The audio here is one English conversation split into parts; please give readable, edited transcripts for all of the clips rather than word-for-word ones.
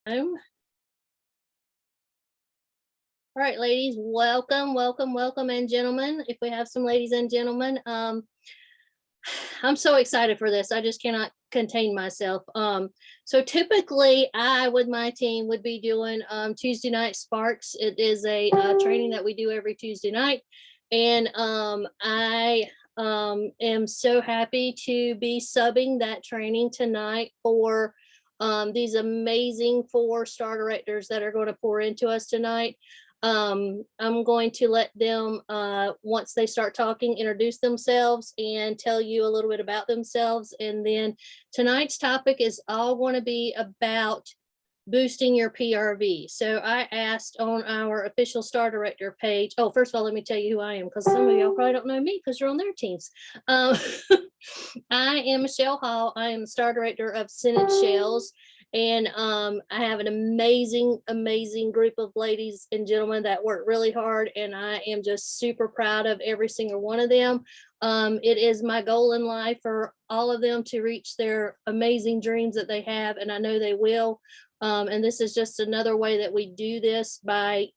All right, ladies, welcome, welcome, welcome, and gentlemen. If we have some ladies and gentlemen, I'm so excited for this. I just cannot contain myself. So typically I, with my team, would be doing Tuesday night Sparks. It is a training that we do every Tuesday night. And I am so happy to be subbing that training tonight for these amazing 4 star directors that are going to pour into us tonight. I'm going to let them, once they start talking, introduce themselves and tell you a little bit about themselves. And then tonight's topic is all going to be about boosting your PRV. So I asked on our official star director page. Oh, first of all, let me tell you who I am, because some of y'all probably don't know me because you're on their teams. I am Michelle Hall. I am the star director of Scented Shells. And I have an amazing group of ladies and gentlemen that work really hard. And I am just super proud of every single one of them. It is my goal in life for all of them to reach their amazing dreams that they have. And I know they will. And this is just another way that we do this by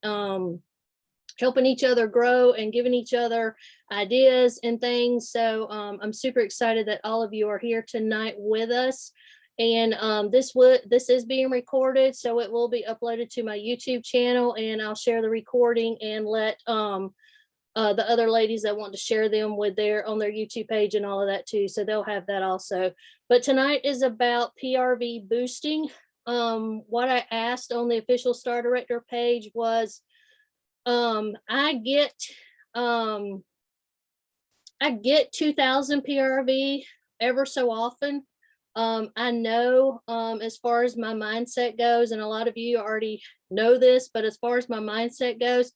helping each other grow and giving each other ideas and things. So I'm super excited that all of you are here tonight with us. And this is being recorded, so it will be uploaded to my YouTube channel, and I'll share the recording and let the other ladies that want to share them with on their YouTube page and all of that too. So they'll have that also. But tonight is about PRV boosting. What I asked on the official star director page was, I get 2,000 PRV ever so often. I know as far as my mindset goes, and a lot of you already know this, but as far as my mindset goes,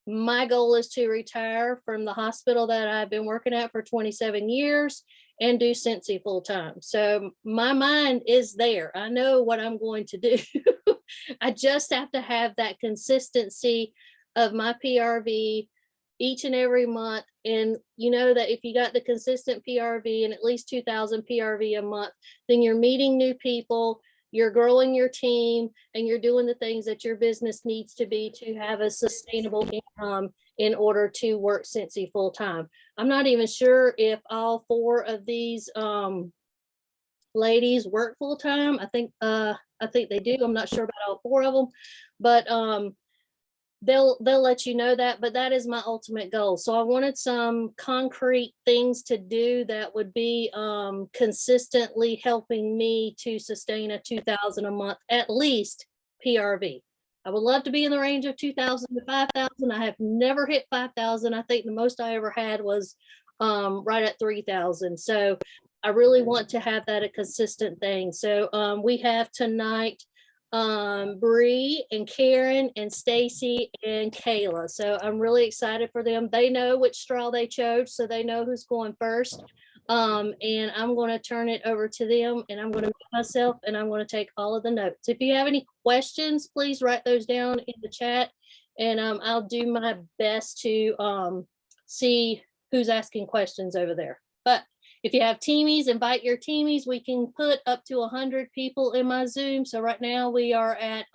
my goal is to retire from the hospital that I've been working at for 27 years and do Cincy full time. So my mind is there. I know what I'm going to do. I just have to have that consistency of my PRV each and every month. And you know that if you got the consistent PRV and at least 2,000 PRV a month, then you're meeting new people, you're growing your team, and you're doing the things that your business needs to be to have a sustainable income in order to work Cincy full time. I'm not even sure if all 4 of these ladies work full time. I think they do. I'm not sure about all 4 of them, but they'll let you know that. But that is my ultimate goal. So I wanted some concrete things to do that would be consistently helping me to sustain a 2,000 a month at least PRV. I would love to be in the range of 2,000 to 5,000. I have never hit 5,000. I think the most I ever had was right at 3,000. So I really want to have that a consistent thing. So we have tonight Bree and Karen and Stacy and Kayla. So I'm really excited for them. They know which straw they chose, so they know who's going first. And I'm going to turn it over to them, and I'm going to mute myself, and I'm going to take all of the notes. If you have any questions, please write those down in the chat, and I'll do my best to see who's asking questions over there. But if you have teamies, invite your teamies. We can put up to 100 people in my Zoom. So right now we are at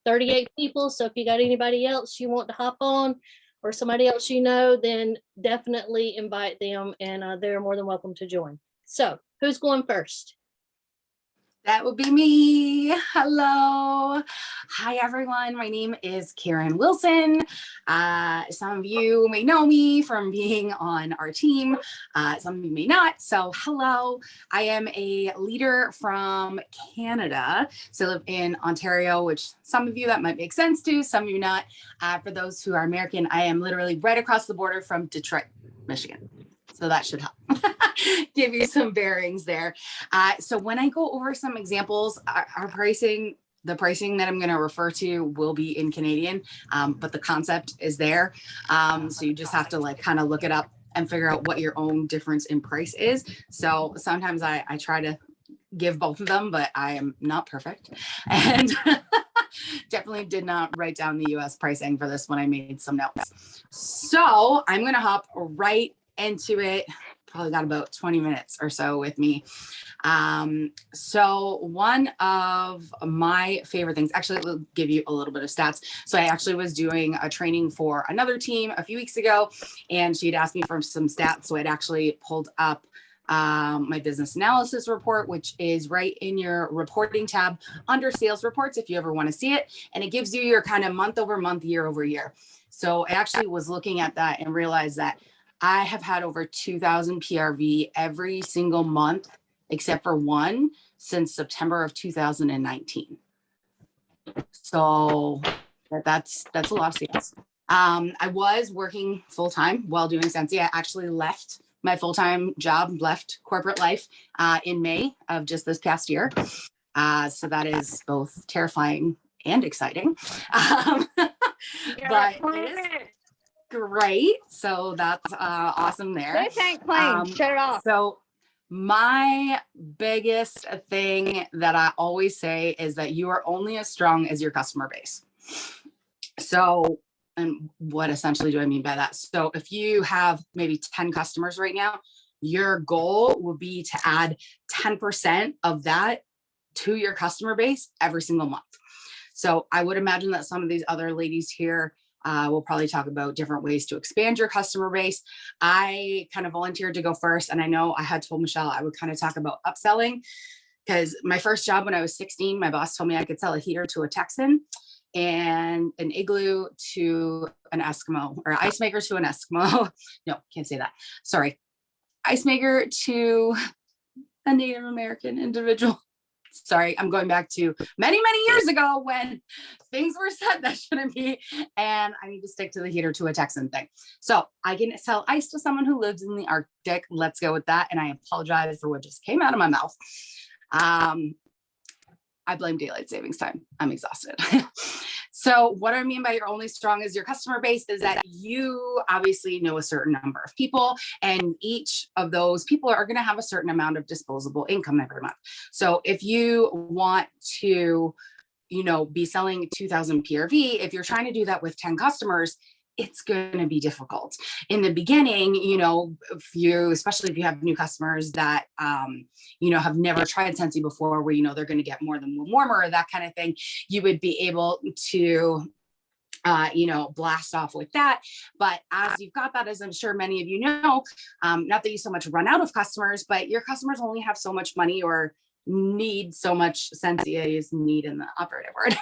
38 people. So if you got anybody else you want to hop on, or somebody else you know, then definitely invite them, and they're more than welcome to join. So who's going first? That would be me. Hello. Hi, everyone. My name is Karen Wilson. Some of you may know me from being on our team. Some of you may not. So hello. I am a leader from Canada. So I live in Ontario, which some of you that might make sense to, some of you not. For those who are American, I am literally right across the border from Detroit, Michigan. So that should help give you some bearings there. So when I go over some examples, our pricing, the pricing that I'm going to refer to will be in Canadian, but the concept is there. So you just have to like kind of look it up and figure out what your own difference in price is. So sometimes I try to give both of them, but I am not perfect. And definitely did not write down the US pricing for this when I made some notes. So I'm going to hop right into it. probably got about 20 minutes or so with me. So one of my favorite things, actually, we'll give you a little bit of stats. So I actually was doing a training for another team a few weeks ago, and she'd asked me for some stats. So I'd actually pulled up my business analysis report, which is right in your reporting tab under sales reports, if you ever want to see it. And it gives you your kind of month over month, year over year. So I actually was looking at that and realized that I have had over 2,000 PRV every single month, except for one, since September of 2019. So that's a lot of sales. I was working full-time while doing Cincy. I actually left my full-time job, left corporate life in May of just this past year. So that is both terrifying and exciting. But it is great. So that's awesome there. This ain't playing. Shut it off. So my biggest thing that I always say is that you are only as strong as your customer base. So, and what essentially do I mean by that? So if you have maybe 10 customers right now, your goal will be to add 10% of that to your customer base every single month. So I would imagine that some of these other ladies here we'll probably talk about different ways to expand your customer base. I kind of volunteered to go first. And I know I had told Michelle I would kind of talk about upselling, because my first job when I was 16, my boss told me I could sell a heater to a Texan and an igloo to an Eskimo, or ice maker to an Eskimo. No, can't say that. Sorry. Ice maker to a Native American individual. Sorry, I'm going back to many, many years ago when things were said that shouldn't be, and I need to stick to the heater to a Texan thing. So I can sell ice to someone who lives in the Arctic. Let's go with that. And I apologize for what just came out of my mouth. I blame daylight savings time. I'm exhausted. So what I mean by you're only strong as your customer base is that you obviously know a certain number of people, and each of those people are going to have a certain amount of disposable income every month. So if you want to, be selling 2,000 PRV, if you're trying to do that with 10 customers, it's going to be difficult in the beginning. Especially if you have new customers that, have never tried Cincy before, where, they're going to get more than one warmer or that kind of thing, you would be able to, blast off with that. But as you've got that, as I'm sure many of you know, not that you so much run out of customers, but your customers only have so much money or need so much. Cincy, I use need in the operative word.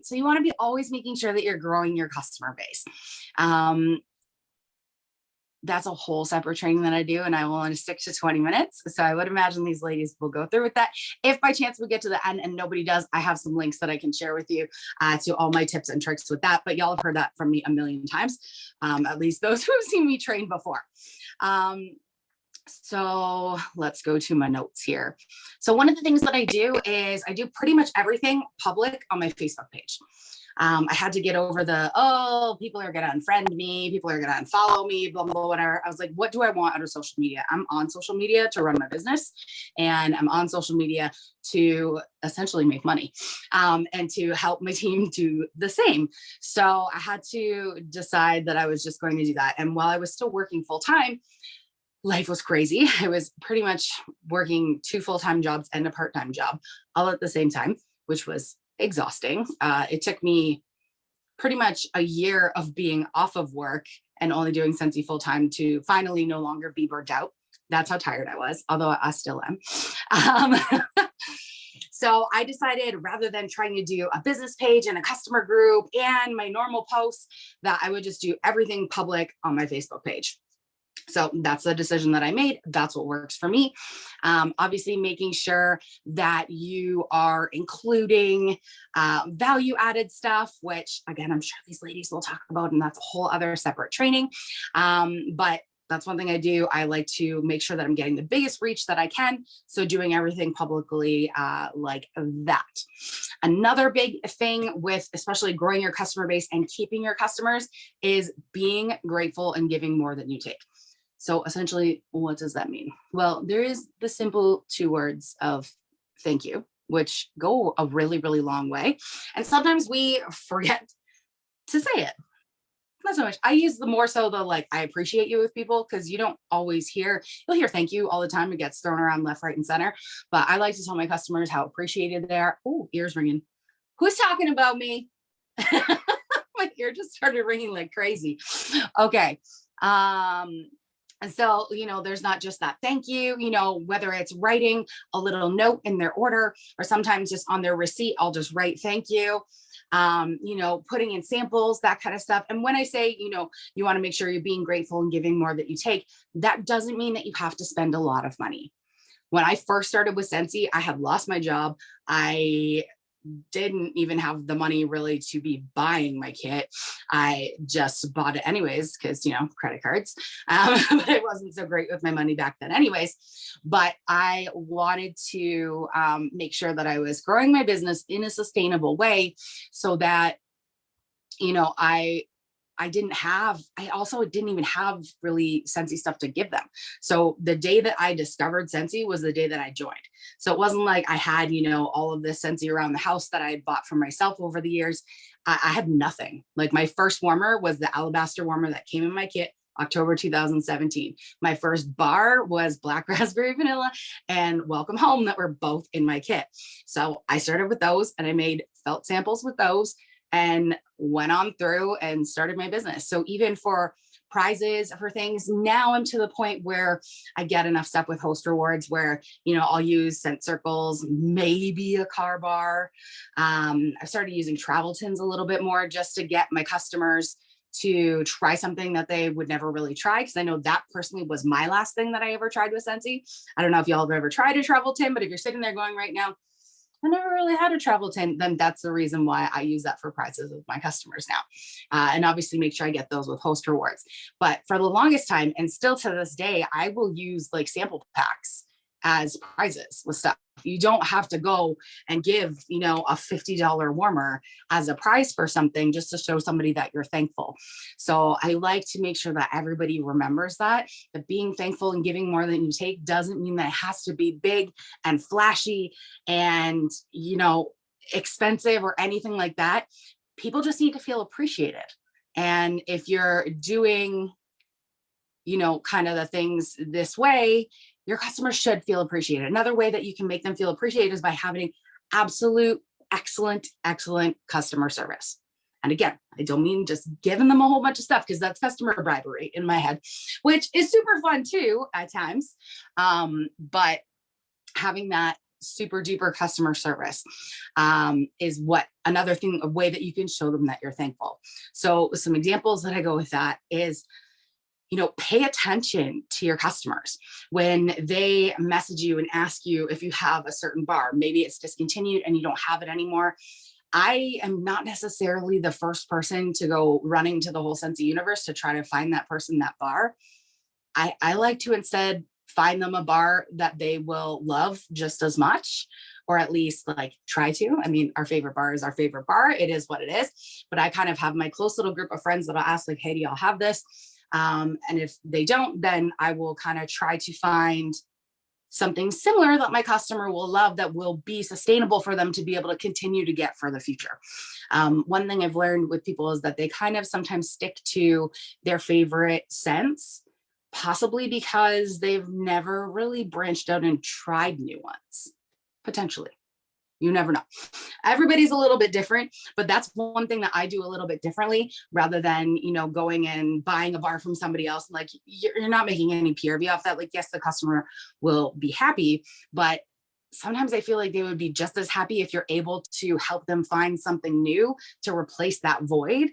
So you want to be always making sure that you're growing your customer base. That's a whole separate training that I do, and I will only stick to 20 minutes. So I would imagine these ladies will go through with that. If by chance we get to the end and nobody does, I have some links that I can share with you to all my tips and tricks with that. But y'all have heard that from me a million times, at least those who have seen me train before. So let's go to my notes here. So one of the things that I do is I do pretty much everything public on my Facebook page. I had to get over people are going to unfriend me, people are going to unfollow me, blah, blah, blah, whatever. I was like, what do I want out of social media? I'm on social media to run my business, and I'm on social media to essentially make money, and to help my team do the same. So I had to decide that I was just going to do that. And while I was still working full time, life was crazy. I was pretty much working 2 full-time jobs and a part-time job all at the same time, which was exhausting. It took me pretty much a year of being off of work and only doing Cincy full-time to finally no longer be burnt out. That's how tired I was, although I still am. So I decided, rather than trying to do a business page and a customer group and my normal posts, that I would just do everything public on my Facebook page. So that's the decision that I made. That's what works for me. Obviously, making sure that you are including value added stuff, which again, I'm sure these ladies will talk about, and that's a whole other separate training. But that's one thing I do. I like to make sure that I'm getting the biggest reach that I can. So doing everything publicly like that. Another big thing with especially growing your customer base and keeping your customers is being grateful and giving more than you take. So essentially, what does that mean? Well, there is the simple 2 words of thank you, which go a really, really long way. And sometimes we forget to say it. not so much. I use the more so the like, I appreciate you with people, because you don't always hear, you'll hear thank you all the time. It gets thrown around left, right, and center. But I like to tell my customers how appreciated they are. Oh, ears ringing. Who's talking about me? My ear just started ringing like crazy. Okay. And so, there's not just that thank you, whether it's writing a little note in their order, or sometimes just on their receipt, I'll just write thank you. Putting in samples, that kind of stuff. And when I say, you want to make sure you're being grateful and giving more that you take, that doesn't mean that you have to spend a lot of money. When I first started with Cincy, I had lost my job. I didn't even have the money really to be buying my kit. I just bought it anyways, because, credit cards, but I wasn't so great with my money back then anyways. But I wanted to make sure that I was growing my business in a sustainable way, so that, I also didn't even have really Cincy stuff to give them. So the day that I discovered Cincy was the day that I joined. So it wasn't like I had, all of this Cincy around the house that I had bought for myself over the years. I had nothing. Like, my first warmer was the Alabaster Warmer that came in my kit, October 2017. My first bar was Black Raspberry Vanilla and Welcome Home, that were both in my kit. So I started with those, and I made felt samples with those, and went on through and started my business. So even for prizes, for things, now I'm to the point where I get enough stuff with host rewards where, I'll use scent circles, maybe a car bar. I've started using travel tins a little bit more, just to get my customers to try something that they would never really try. Because I know that personally was my last thing that I ever tried with Cincy. I don't know if y'all have ever tried a travel tin, but if you're sitting there going right now, I never really had a travel tin, then that's the reason why I use that for prizes with my customers now. And obviously make sure I get those with host rewards. But for the longest time, and still to this day, I will use like sample packs as prizes with stuff. You don't have to go and give, a $50 warmer as a prize for something, just to show somebody that you're thankful. So I like to make sure that everybody remembers that being thankful and giving more than you take doesn't mean that it has to be big and flashy and, expensive or anything like that. People just need to feel appreciated. And if you're doing, kind of the things this way, your customers should feel appreciated. Another way that you can make them feel appreciated is by having absolute, excellent customer service. And again, I don't mean just giving them a whole bunch of stuff, because that's customer bribery in my head, which is super fun too at times. But having that super duper customer service is another thing, a way that you can show them that you're thankful. So some examples that I go with that is, pay attention to your customers when they message you and ask you if you have a certain bar. Maybe it's discontinued and you don't have it anymore. I am not necessarily the first person to go running to the whole Cincy universe to try to find that person that bar. I like to instead find them a bar that they will love just as much, or at least like try to. I mean, our favorite bar is our favorite bar. It is what it is. But I kind of have my close little group of friends that I'll ask, like, hey, do y'all have this? And if they don't, then I will kind of try to find something similar that my customer will love, that will be sustainable for them to be able to continue to get for the future. One thing I've learned with people is that they kind of sometimes stick to their favorite scents, possibly because they've never really branched out and tried new ones, potentially. You never know. Everybody's a little bit different, but that's one thing that I do a little bit differently, rather than, going and buying a bar from somebody else. Like, you're not making any PRV off that. Like, yes, the customer will be happy, but sometimes I feel like they would be just as happy if you're able to help them find something new to replace that void,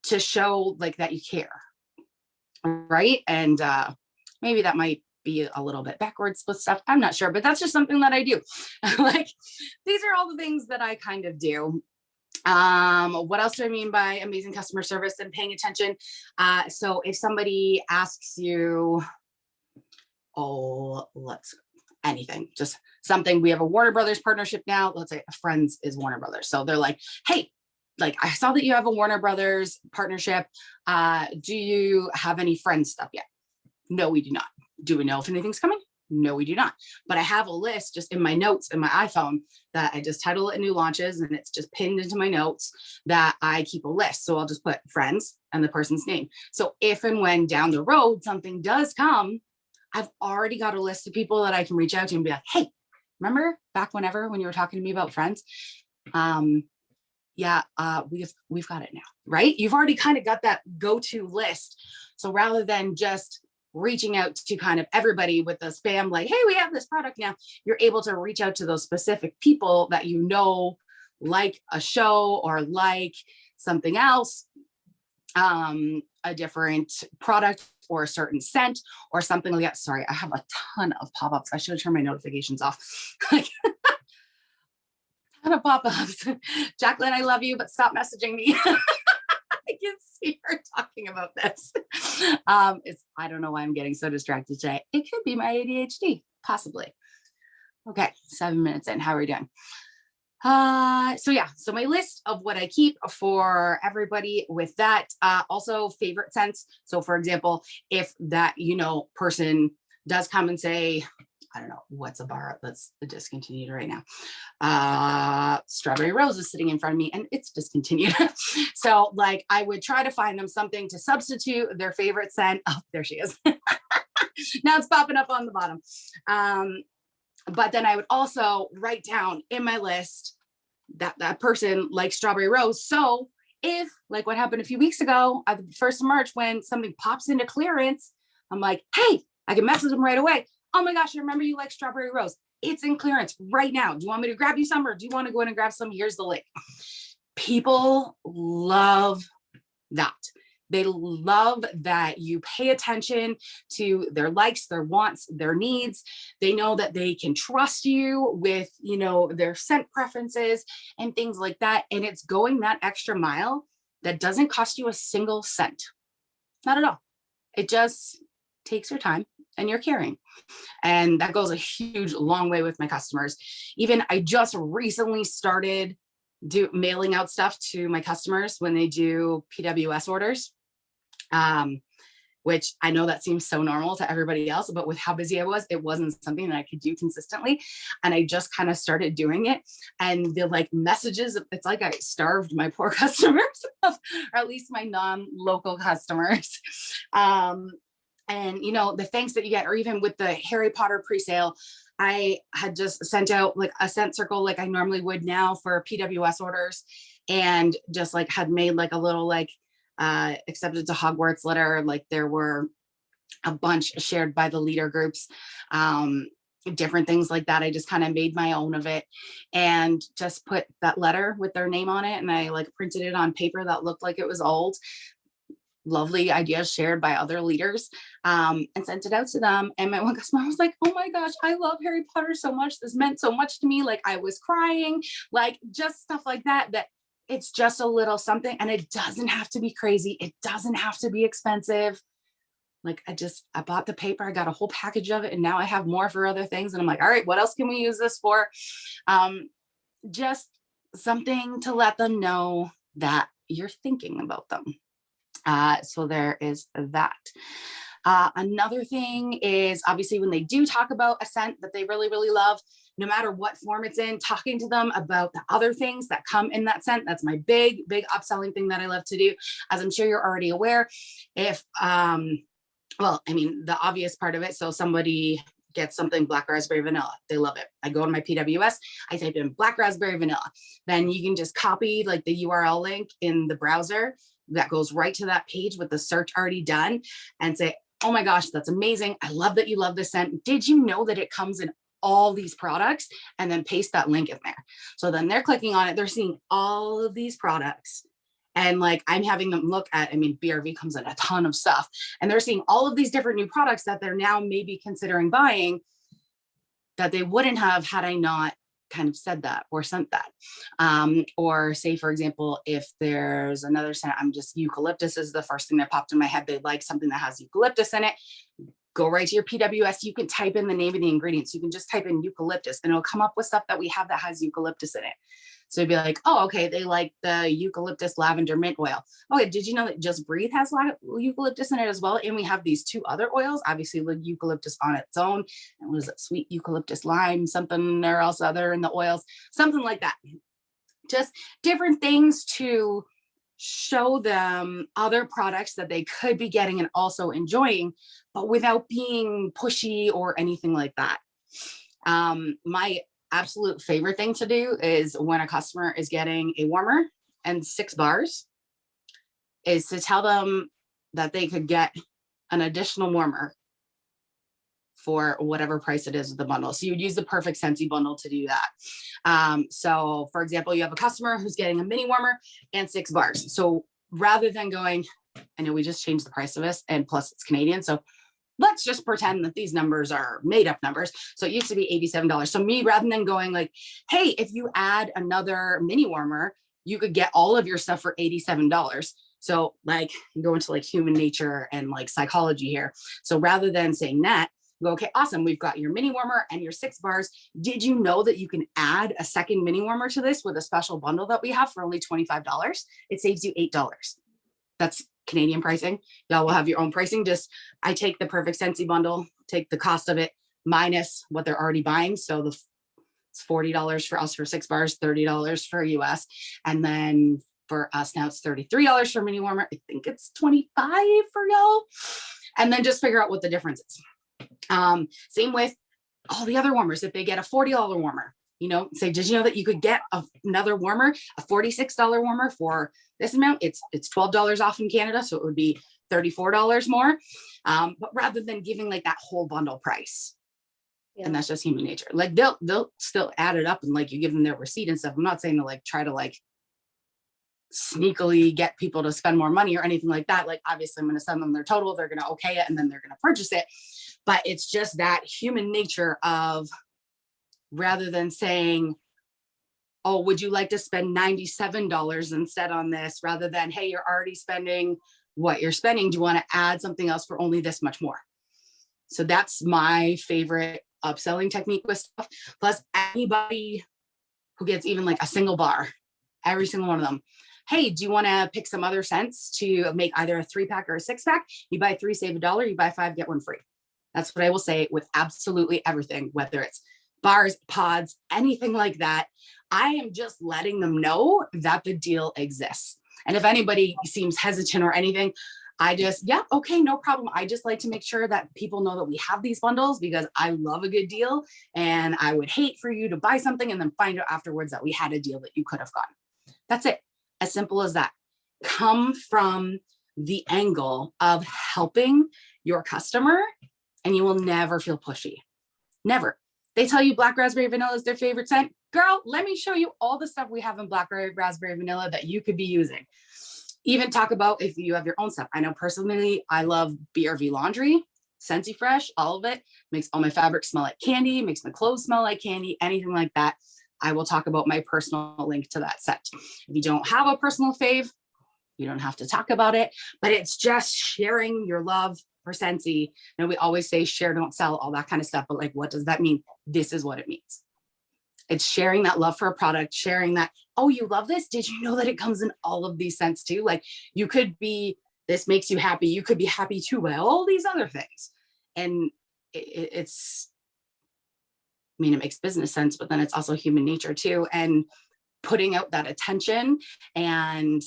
to show like that you care. Right. And maybe that might be a little bit backwards with stuff. I'm not sure, but that's just something that I do. Like, these are all the things that I kind of do. What else do I mean by amazing customer service and paying attention? So if somebody asks you, anything, just something, we have a Warner Brothers partnership now. Let's say a Friends is Warner Brothers. So they're like, hey, like, I saw that you have a Warner Brothers partnership. Do you have any Friends stuff yet? No, we do not. Do we know if anything's coming? No, we do not. But I have a list just in my notes in my iPhone that I just title it new launches, and it's just pinned into my notes that I keep a list. So I'll just put friends and the person's name. So if and when down the road something does come, I've already got a list of people that I can reach out to and be like, hey, remember back when you were talking to me about friends? We've got it now, right? You've already kind of got that go-to list. So rather than just reaching out to kind of everybody with the spam, like, hey, we have this product now, you're able to reach out to those specific people that you know, like a show or like something else, a different product or a certain scent or something like that. Sorry, I have a ton of pop-ups. I should have turned my notifications off. Like, ton of pop-ups. Jacqueline, I love you, but stop messaging me. I can see her talking about this. I don't know why I'm getting so distracted today. It could be my ADHD, possibly. Okay, 7 minutes in. How are we doing? So my list of what I keep for everybody with that, also favorite scents. So for example, if that, person does come and say, I don't know, what's a bar that's discontinued right now? Strawberry Rose is sitting in front of me and it's discontinued. So like I would try to find them something to substitute their favorite scent. Oh, there she is. Now it's popping up on the bottom. But then I would also write down in my list that person likes Strawberry Rose. So if, like what happened a few weeks ago at the 1st of March, when something pops into clearance, I'm like, hey, I can message them right away. Oh my gosh, I remember you like Strawberry Rose. It's in clearance right now. Do you want me to grab you some, or do you want to go in and grab some? Here's the link. People love that. They love that you pay attention to their likes, their wants, their needs. They know that they can trust you with, their scent preferences and things like that. And it's going that extra mile that doesn't cost you a single cent. Not at all. It just takes your time and your caring. And that goes a huge, long way with my customers. Even I just recently started mailing out stuff to my customers when they do PWS orders. Which I know that seems so normal to everybody else, but with how busy I was, it wasn't something that I could do consistently. And I just kind of started doing it. And the messages, it's like I starved my poor customers, or at least my non-local customers. And the thanks that you get, or even with the Harry Potter presale, I had just sent out like a scent circle like I normally would now for PWS orders, and just had made like a little accepted to Hogwarts letter. Like there were a bunch shared by the leader groups, different things like that. I just kind of made my own of it and just put that letter with their name on it. And I printed it on paper that looked like it was old. Lovely ideas shared by other leaders, and sent it out to them. And my one customer was like, oh my gosh, I love Harry Potter so much. This meant so much to me. Like I was crying, just stuff like that, that it's just a little something, and it doesn't have to be crazy. It doesn't have to be expensive. I bought the paper, I got a whole package of it, and now I have more for other things. And I'm like, all right, what else can we use this for? Just something to let them know that you're thinking about them. So there is that. Another thing is obviously when they do talk about a scent that they really, really love, no matter what form it's in, talking to them about the other things that come in that scent. That's my big, big upselling thing that I love to do. As I'm sure you're already aware, if, the obvious part of it. So somebody gets something black raspberry vanilla, they love it. I go to my PWS, I type in black raspberry vanilla. Then you can just copy the URL link in the browser that goes right to that page with the search already done, and say, oh my gosh, that's amazing. I love that you love this scent. Did you know that it comes in all these products? And then paste that link in there. So then they're clicking on it. They're seeing all of these products. And I'm having them look at, BRV comes in a ton of stuff, and they're seeing all of these different new products that they're now maybe considering buying that they wouldn't have had I not kind of said that or sent that. Or say, for example, if there's another scent, eucalyptus is the first thing that popped in my head. They like something that has eucalyptus in it. go right to your PWS. You can type in the name of the ingredients. You can just type in eucalyptus and it'll come up with stuff that we have that has eucalyptus in it. So it'd be like, oh, okay, they like the eucalyptus lavender mint oil. Okay, did you know that Just Breathe has eucalyptus in it as well? And we have these 2 other oils, obviously the eucalyptus on its own. And what is it, sweet eucalyptus lime, something or else other in the oils, something like that. Just different things to show them other products that they could be getting and also enjoying, but without being pushy or anything like that. My absolute favorite thing to do is when a customer is getting a warmer and 6 bars is to tell them that they could get an additional warmer for whatever price it is with the bundle. So you would use the Perfect Cincy bundle to do that. So for example, you have a customer who's getting a mini warmer and 6 bars. So rather than going, I know we just changed the price of this and plus it's Canadian. So let's just pretend that these numbers are made up numbers. So it used to be $87. So me, rather than going like, hey, if you add another mini warmer, you could get all of your stuff for $87. So like you go into like human nature and like psychology here. So rather than saying that, go, okay, awesome. We've got your mini warmer and your 6 bars. Did you know that you can add a second mini warmer to this with a special bundle that we have for only $25? It saves you $8. That's Canadian pricing. Y'all will have your own pricing. Just I take the Perfect Cincy bundle, take the cost of it minus what they're already buying. So it's $40 for us for 6 bars, $30 for US. And then for us now it's $33 for mini warmer. I think it's $25 for y'all. And then just figure out what the difference is. Same with all the other warmers. If they get a $40 warmer, you know, say, did you know that you could get another warmer, a $46 warmer for this amount? It's $12 off in Canada. So it would be $34 more. But rather than giving like that whole bundle price. Yeah. And that's just human nature. Like they'll still add it up and like you give them their receipt and stuff. I'm not saying to like try to like sneakily get people to spend more money or anything like that. Like obviously I'm going to send them their total. They're going to okay it and then they're going to purchase it. But it's just that human nature of rather than saying, oh, would you like to spend $97 instead on this? Rather than, hey, you're already spending what you're spending. Do you want to add something else for only this much more? So that's my favorite upselling technique with stuff. Plus anybody who gets even like a single bar, every single one of them. Hey, do you want to pick some other scents to make either a 3-pack or a 6-pack? You buy 3, save $1. You buy 5, get 1 free. That's what I will say with absolutely everything, whether it's bars, pods, anything like that. I am just letting them know that the deal exists. And if anybody seems hesitant or anything, I just, yeah, okay, no problem. I just like to make sure that people know that we have these bundles because I love a good deal. And I would hate for you to buy something and then find out afterwards that we had a deal that you could have gotten. That's it. As simple as that. Come from the angle of helping your customer and you will never feel pushy. Never. They tell you black raspberry vanilla is their favorite scent. Girl, let me show you all the stuff we have in black raspberry vanilla that you could be using. Even talk about if you have your own stuff. I know personally, I love BRV laundry, Scentsy Fresh, all of it. Makes all my fabrics smell like candy, makes my clothes smell like candy, anything like that. I will talk about my personal link to that set. If you don't have a personal fave, you don't have to talk about it, but it's just sharing your love for Cincy. And we always say share, don't sell, all that kind of stuff. But like, what does that mean? This is what it means. It's sharing that love for a product, sharing that, oh, you love this? Did you know that it comes in all of these scents too? Like you could be, this makes you happy. You could be happy too by all these other things. And it's, I mean, it makes business sense, but then it's also human nature too. And putting out that attention and,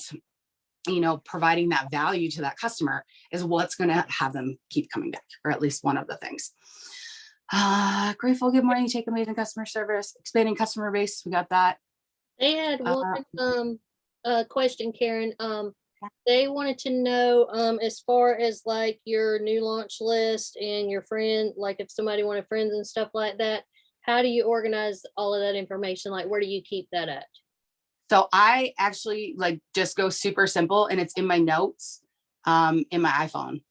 you know, providing that value to that customer is what's going to have them keep coming back, or at least one of the things. Grateful, good morning, take amazing customer service, expanding customer base. We got that. They had one question, Karen. They wanted to know as far as like your new launch list and your friend, like if somebody wanted friends and stuff like that, how do you organize all of that information? Like, where do you keep that at? So I actually like just go super simple and it's in my notes in my iPhone.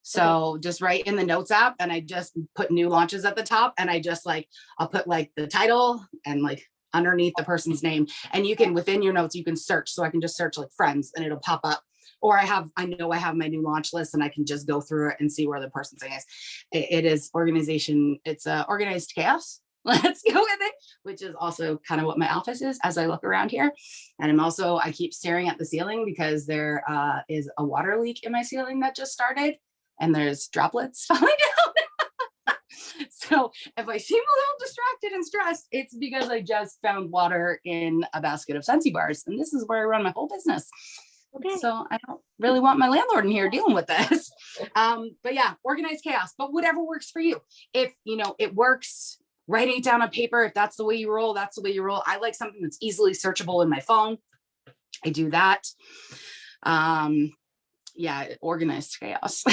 So just write in the notes app and I just put new launches at the top and I just like, I'll put like the title and like underneath the person's name. And you can, within your notes, you can search. So I can just search like friends and it'll pop up or I know I have my new launch list and I can just go through it and see where the person's thing is. It is organization. It's organized chaos. Let's go with it, which is also kind of what my office is as I look around here. And I keep staring at the ceiling because there is a water leak in my ceiling that just started and there's droplets falling down. So if I seem a little distracted and stressed, it's because I just found water in a basket of Cincy bars. And this is where I run my whole business. Okay. So I don't really want my landlord in here dealing with this. But yeah, organized chaos, but whatever works for you. If, it works, writing it down on paper, if that's the way you roll, that's the way you roll. I like something that's easily searchable in my phone. I do that. Yeah, organized chaos.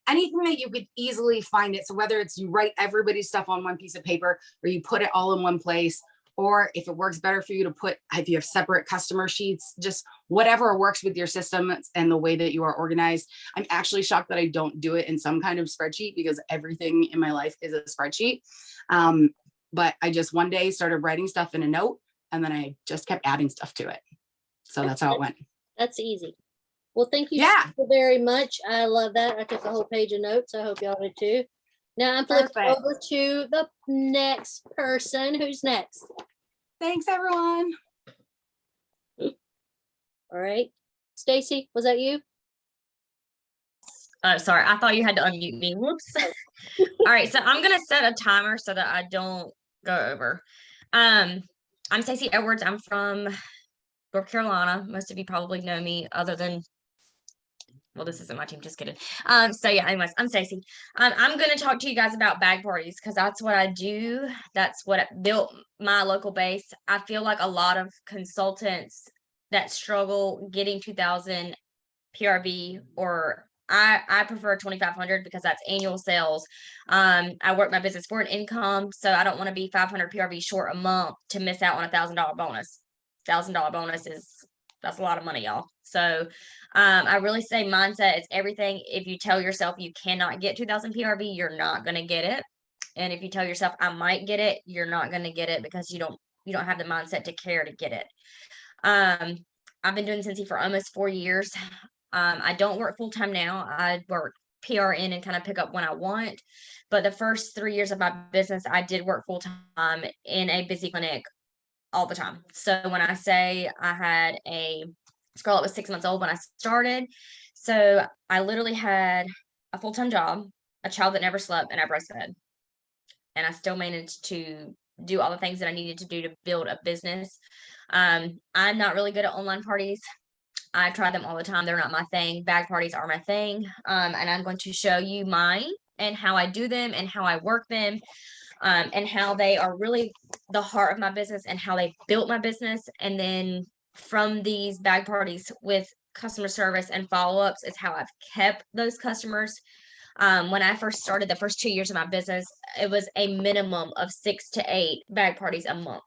Anything that you could easily find it. So whether it's you write everybody's stuff on one piece of paper or you put it all in one place, or if it works better for you to if you have separate customer sheets, just whatever works with your system and the way that you are organized. I'm actually shocked that I don't do it in some kind of spreadsheet because everything in my life is a spreadsheet. But I just one day started writing stuff in a note and then I just kept adding stuff to it. So that's how it went. That's easy. Well, thank you Yeah. so very much. I love that. I took a whole page of notes. I hope y'all did too. Now I'm flipping Perfect. over to the next person. Who's next? Thanks, everyone. All right. Stacy, was that you? Oh, sorry. I thought you had to unmute me. Whoops. All right. So I'm going to set a timer so that I don't go over. I'm Stacey Edwards. I'm from North Carolina. Most of you probably know me other than, well, this isn't my team, just kidding. So yeah, anyways, I'm Stacey. I'm going to talk to you guys about bag parties because that's what I do. That's what built my local base. I feel like a lot of consultants that struggle getting 2,000 PRV, or I prefer 2,500 because that's annual sales. I work my business for an income, so I don't want to be 500 PRV short a month to miss out on $1,000 bonus. $1,000 bonus that's a lot of money, y'all. So I really say mindset is everything. If you tell yourself you cannot get 2,000 PRV, you're not going to get it. And if you tell yourself I might get it, you're not going to get it because you don't have the mindset to care to get it. I've been doing Cincy for almost 4 years. I don't work full time now. I work PRN and kind of pick up when I want. But the first 3 years of my business, I did work full time in a busy clinic all the time. So when I say I had this girl that was 6 months old when I started, so I literally had a full-time job, a child that never slept, and I breastfed. And I still managed to do all the things that I needed to do to build a business. I'm not really good at online parties. I try them all the time. They're not my thing. Bag parties are my thing. And I'm going to show you mine and how I do them and how I work them. And how they are really the heart of my business and how they built my business. And then from these bag parties with customer service and follow-ups is how I've kept those customers. When I first started the first 2 years of my business, it was a minimum of 6 to 8 bag parties a month.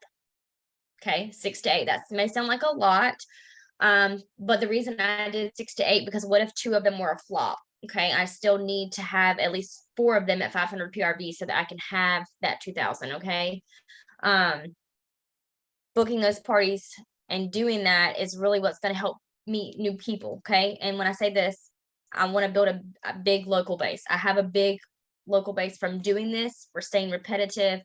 Okay, 6 to 8. That may sound like a lot. But the reason I did 6 to 8, because what if 2 of them were a flop? Okay, I still need to have at least 4 of them at 500 PRV so that I can have that 2,000. Okay, booking those parties and doing that is really what's going to help meet new people. Okay, and when I say this, I want to build a big local base. I have a big local base from doing this. We're staying repetitive.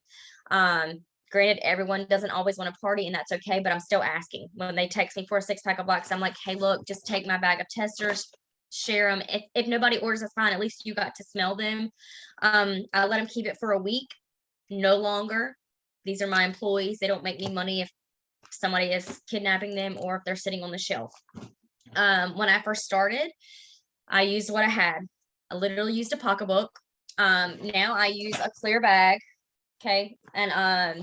Granted, everyone doesn't always want to party, and that's okay, but I'm still asking. When they text me for a 6-pack of blacks, I'm like, hey, look, just take my bag of testers, share them. If nobody orders, that's fine. At least you got to smell them. I let them keep it for a week, no longer. These are my employees. They don't make me money if somebody is kidnapping them or if they're sitting on the shelf. When I first started, I used what I had. I literally used a pocketbook. Now I use a clear bag. Okay. And I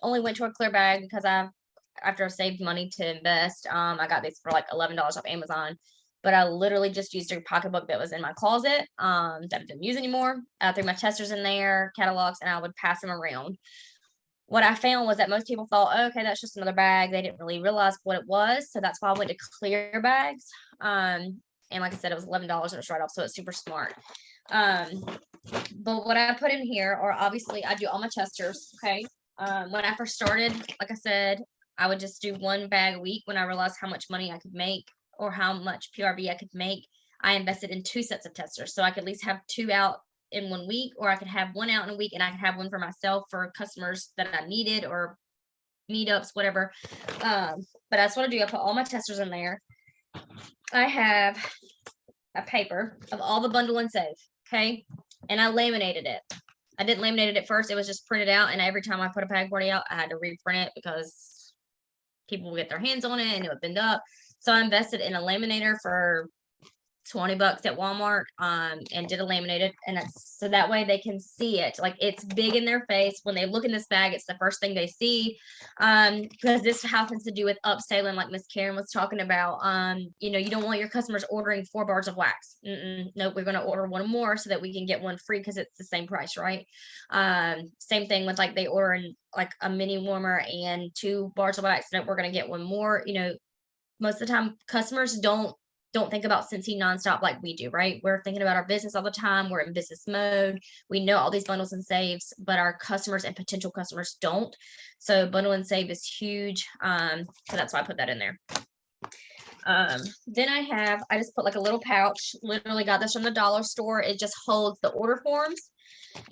only went to a clear bag because after I saved money to invest, I got these for like $11 off Amazon. But I literally just used a pocketbook that was in my closet that I didn't use anymore. I threw my testers in there, catalogs, and I would pass them around. What I found was that most people thought, oh, okay, that's just another bag. They didn't really realize what it was. So that's why I went to clear bags. And like I said, it was $11 and it was right off. So it's super smart. But what I put in here, or obviously I do all my testers. Okay. When I first started, like I said, I would just do one bag a week when I realized how much money I could make or how much PRV I could make. I invested in 2 sets of testers. So I could at least have 2 out in 1 week, or I could have 1 out in a week and I could have 1 for myself for customers that I needed or meetups, whatever. But that's what I do. I put all my testers in there. I have a paper of all the bundle and save. Okay. And I laminated it. I didn't laminate it at first. It was just printed out. And every time I put a bag party out, I had to reprint it because people would get their hands on it and it would bend up. So I invested in a laminator for $20 at Walmart, and did a laminated, and that's so that way they can see it. Like, it's big in their face. When they look in this bag, it's the first thing they see. Because this happens to do with upselling, like Miss Karen was talking about. You know, you don't want your customers ordering 4 bars of wax. No, we're going to order 1 more so that we can get 1 free because it's the same price, right? Same thing with, like, they order in like a mini warmer and 2 bars of wax, and we're going to get 1 more. You know, most of the time customers don't think about Cincy nonstop like we do, right? We're thinking about our business all the time. We're in business mode. We know all these bundles and saves, but our customers and potential customers don't. So bundle and save is huge. So that's why I put that in there. Then I just put like a little pouch, literally got this from the dollar store. It just holds the order forms.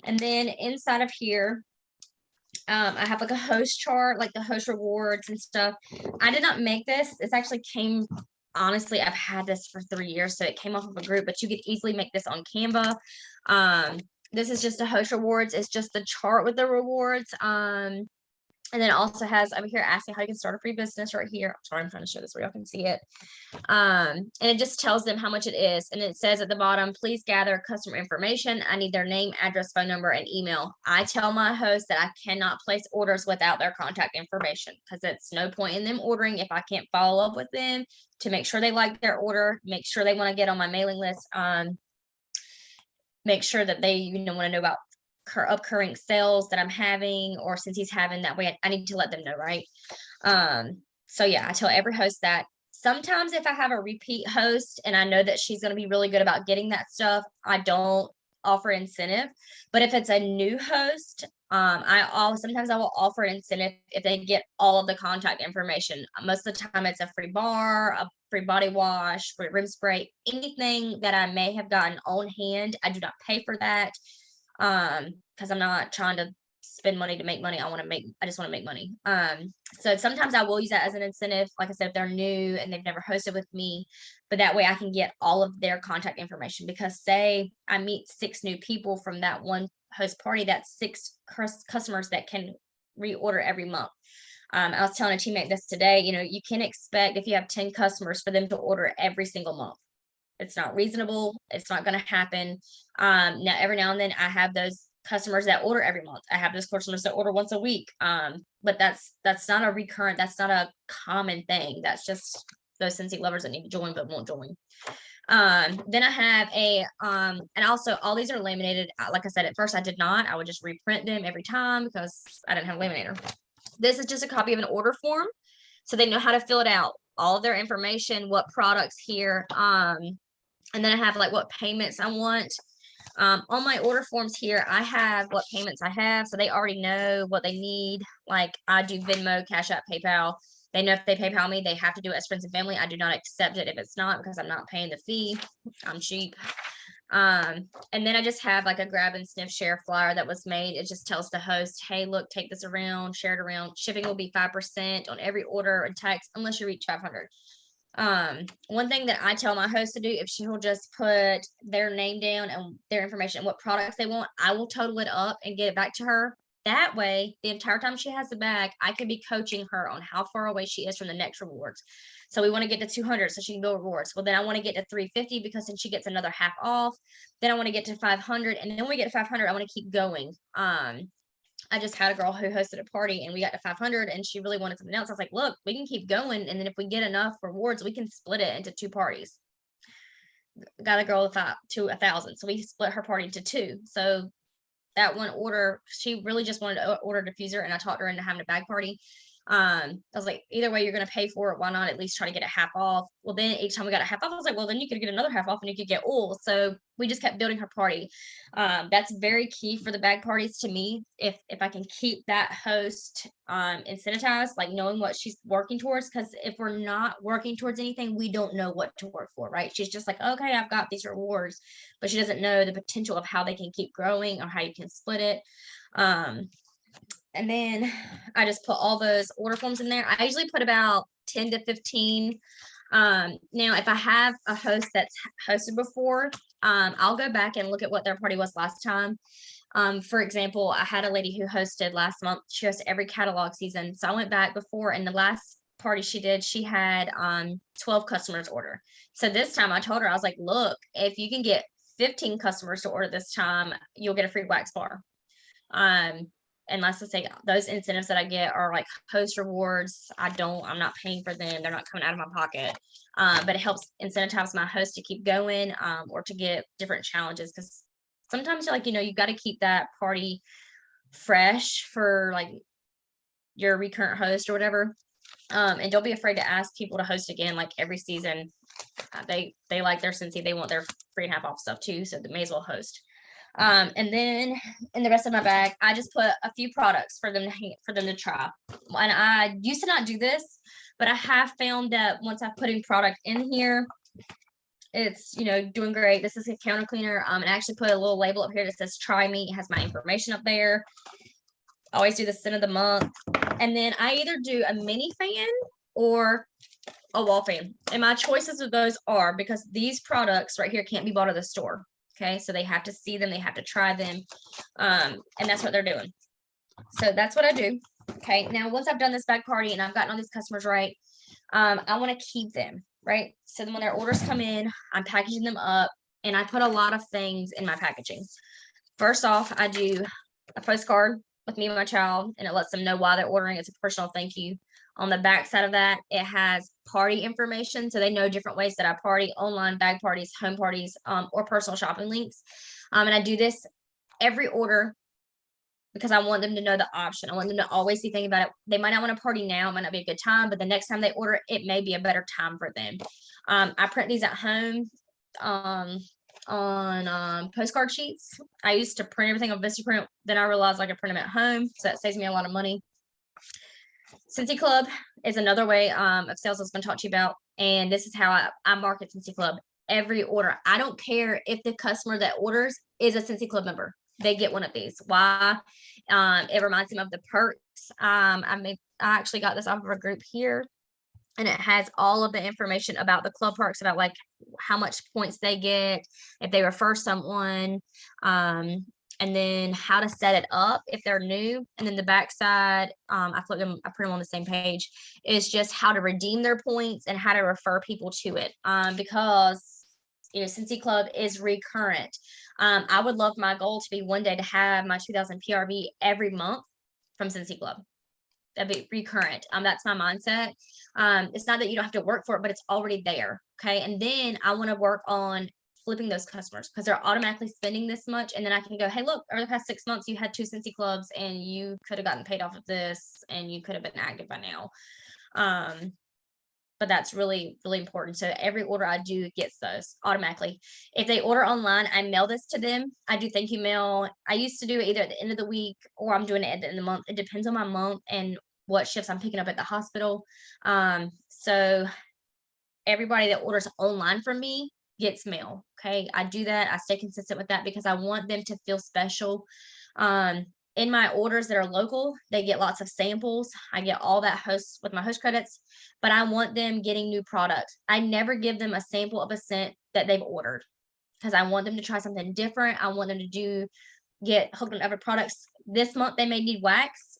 And then inside of here, I have like a host chart, like the host rewards and stuff. I did not make this. This actually came, honestly, I've had this for 3 years, so it came off of a group, but you could easily make this on Canva. This is just a host rewards. It's just the chart with the rewards. And then it also has over here asking how you can start a free business right here. Sorry, I'm trying to show this where y'all can see it. And it just tells them how much it is. And it says at the bottom, please gather customer information. I need their name, address, phone number, and email. I tell my host that I cannot place orders without their contact information because it's no point in them ordering if I can't follow up with them to make sure they like their order, make sure they want to get on my mailing list, make sure that they want to know about upcoming sales that I'm having, or since he's having, that way I need to let them know, right? So yeah, I tell every host that. Sometimes if I have a repeat host and I know that she's going to be really good about getting that stuff, I don't offer incentive. But if it's a new host, sometimes I will offer an incentive if they get all of the contact information. Most of the time it's a free bar, a free body wash, free room spray, anything that I may have gotten on hand. I do not pay for that. Because I'm not trying to spend money to make money. I just want to make money. So sometimes I will use that as an incentive. Like I said, if they're new and they've never hosted with me, but that way I can get all of their contact information, because say I meet 6 new people from that one host party, that's 6 customers that can reorder every month. I was telling a teammate this today, you can expect if you have 10 customers for them to order every single month. It's not reasonable. It's not going to happen. Now, every now and then I have those customers that order every month. I have those customers that order once a week. But that's not a recurrent, that's not a common thing. That's just those Cincy lovers that need to join but won't join. Then I have and also all these are laminated. Like I said, at first I did not. I would just reprint them every time because I didn't have a laminator. This is just a copy of an order form, so they know how to fill it out. All of their information, what products here. And then I have like what payments I want. On my order forms here, I have what payments I have. So they already know what they need. Like I do Venmo, Cash App, PayPal. They know if they PayPal me, they have to do it as friends and family. I do not accept it if it's not, because I'm not paying the fee. I'm cheap. And then I just have like a grab and sniff share flyer that was made. It just tells the host, hey, look, take this around, share it around. Shipping will be 5% on every order and text unless you reach 500. One thing that I tell my host to do, if she will just put their name down and their information and what products they want, I will total it up and get it back to her. That way, the entire time she has the bag, I can be coaching her on how far away she is from the next rewards. So we want to get to 200 so she can go rewards. Well, then I want to get to 350 because then she gets another half off. Then I want to get to 500, and then when we get to 500, I want to keep going. I just had a girl who hosted a party and we got to 500 and she really wanted something else. I was like, look, we can keep going. And then if we get enough rewards, we can split it into 2 parties. Got a girl to 1,000. So we split her party into 2. So that one order, she really just wanted to order a diffuser, and I talked her into having a bag party. I was like, either way, you're going to pay for it. Why not at least try to get it half off? Well, then each time we got a half off, I was like, well, then you could get another half off and you could get oil. So we just kept building her party. That's very key for the bag parties to me. If I can keep that host incentivized, like knowing what she's working towards, because if we're not working towards anything, we don't know what to work for, right? She's just like, okay, I've got these rewards, but she doesn't know the potential of how they can keep growing or how you can split it. And then I just put all those order forms in there. I usually put about 10 to 15. Now, if I have a host that's hosted before, I'll go back and look at what their party was last time. For example, I had a lady who hosted last month. She hosted every catalog season. So I went back before, and the last party she did, she had 12 customers order. So this time I told her, I was like, look, if you can get 15 customers to order this time, you'll get a free wax bar. And let's just say those incentives that I get are like host rewards. I'm not paying for them. They're not coming out of my pocket. But it helps incentivize my host to keep going, or to get different challenges. Because sometimes you're like, you got to keep that party fresh for like your recurrent host or whatever. And don't be afraid to ask people to host again, like every season. They like their Cincy, they want their free and half off stuff too. So they may as well host. And then in the rest of my bag, I just put a few products for them to try. And I used to not do this, but I have found that once I'm putting product in here, it's doing great. This is a counter cleaner. And I actually put a little label up here that says "Try Me." It has my information up there. I always do the scent of the month, and then I either do a mini fan or a wall fan. And my choices of those are, because these products right here can't be bought at the store. Okay, so they have to see them, they have to try them, and that's what they're doing. So that's what I do. Okay, now once I've done this bag party and I've gotten all these customers right, I want to keep them, right? So then when their orders come in, I'm packaging them up, and I put a lot of things in my packaging. First off, I do a postcard with me and my child, and it lets them know why they're ordering. It's a personal thank you. On the back side of that, it has party information, so they know different ways that I party: online, bag parties, home parties, or personal shopping links. And I do this every order because I want them to know the option. I want them to always be thinking about it. They might not want to party now, it might not be a good time, but the next time they order, it may be a better time for them. I print these at home on postcard sheets. I used to print everything on Vistaprint, then I realized I could print them at home, so that saves me a lot of money. Cincy Club is another way of sales I was going to talk to you about, and this is how I market Cincy Club. Every order, I don't care if the customer that orders is a Cincy Club member, they get one of these. Why? It reminds them of the perks. I actually got this off of a group here, and it has all of the information about the club perks, about like how much points they get if they refer someone, and then how to set it up if they're new. And then the backside, I put them on the same page, is just how to redeem their points and how to refer people to it. Because Cincy Club is recurrent. I would love my goal to be one day to have my 2000 PRV every month from Cincy Club. That'd be recurrent. That's my mindset. It's not that you don't have to work for it, but it's already there. Okay. And then I want to work on flipping those customers, because they're automatically spending this much. And then I can go, hey, look, over the past 6 months, you had 2 Cincy Clubs and you could have gotten paid off of this and you could have been active by now. But that's really, really important. So every order I do gets those automatically. If they order online, I mail this to them. I do thank you mail. I used to do it either at the end of the week or I'm doing it at the end of the month. It depends on my month and what shifts I'm picking up at the hospital. So everybody that orders online from me gets mail. Okay. I do that. I stay consistent with that because I want them to feel special. In my orders that are local, they get lots of samples. I get all that with my host credits, but I want them getting new products. I never give them a sample of a scent that they've ordered, because I want them to try something different. I want them to get hooked on other products. This month they may need wax.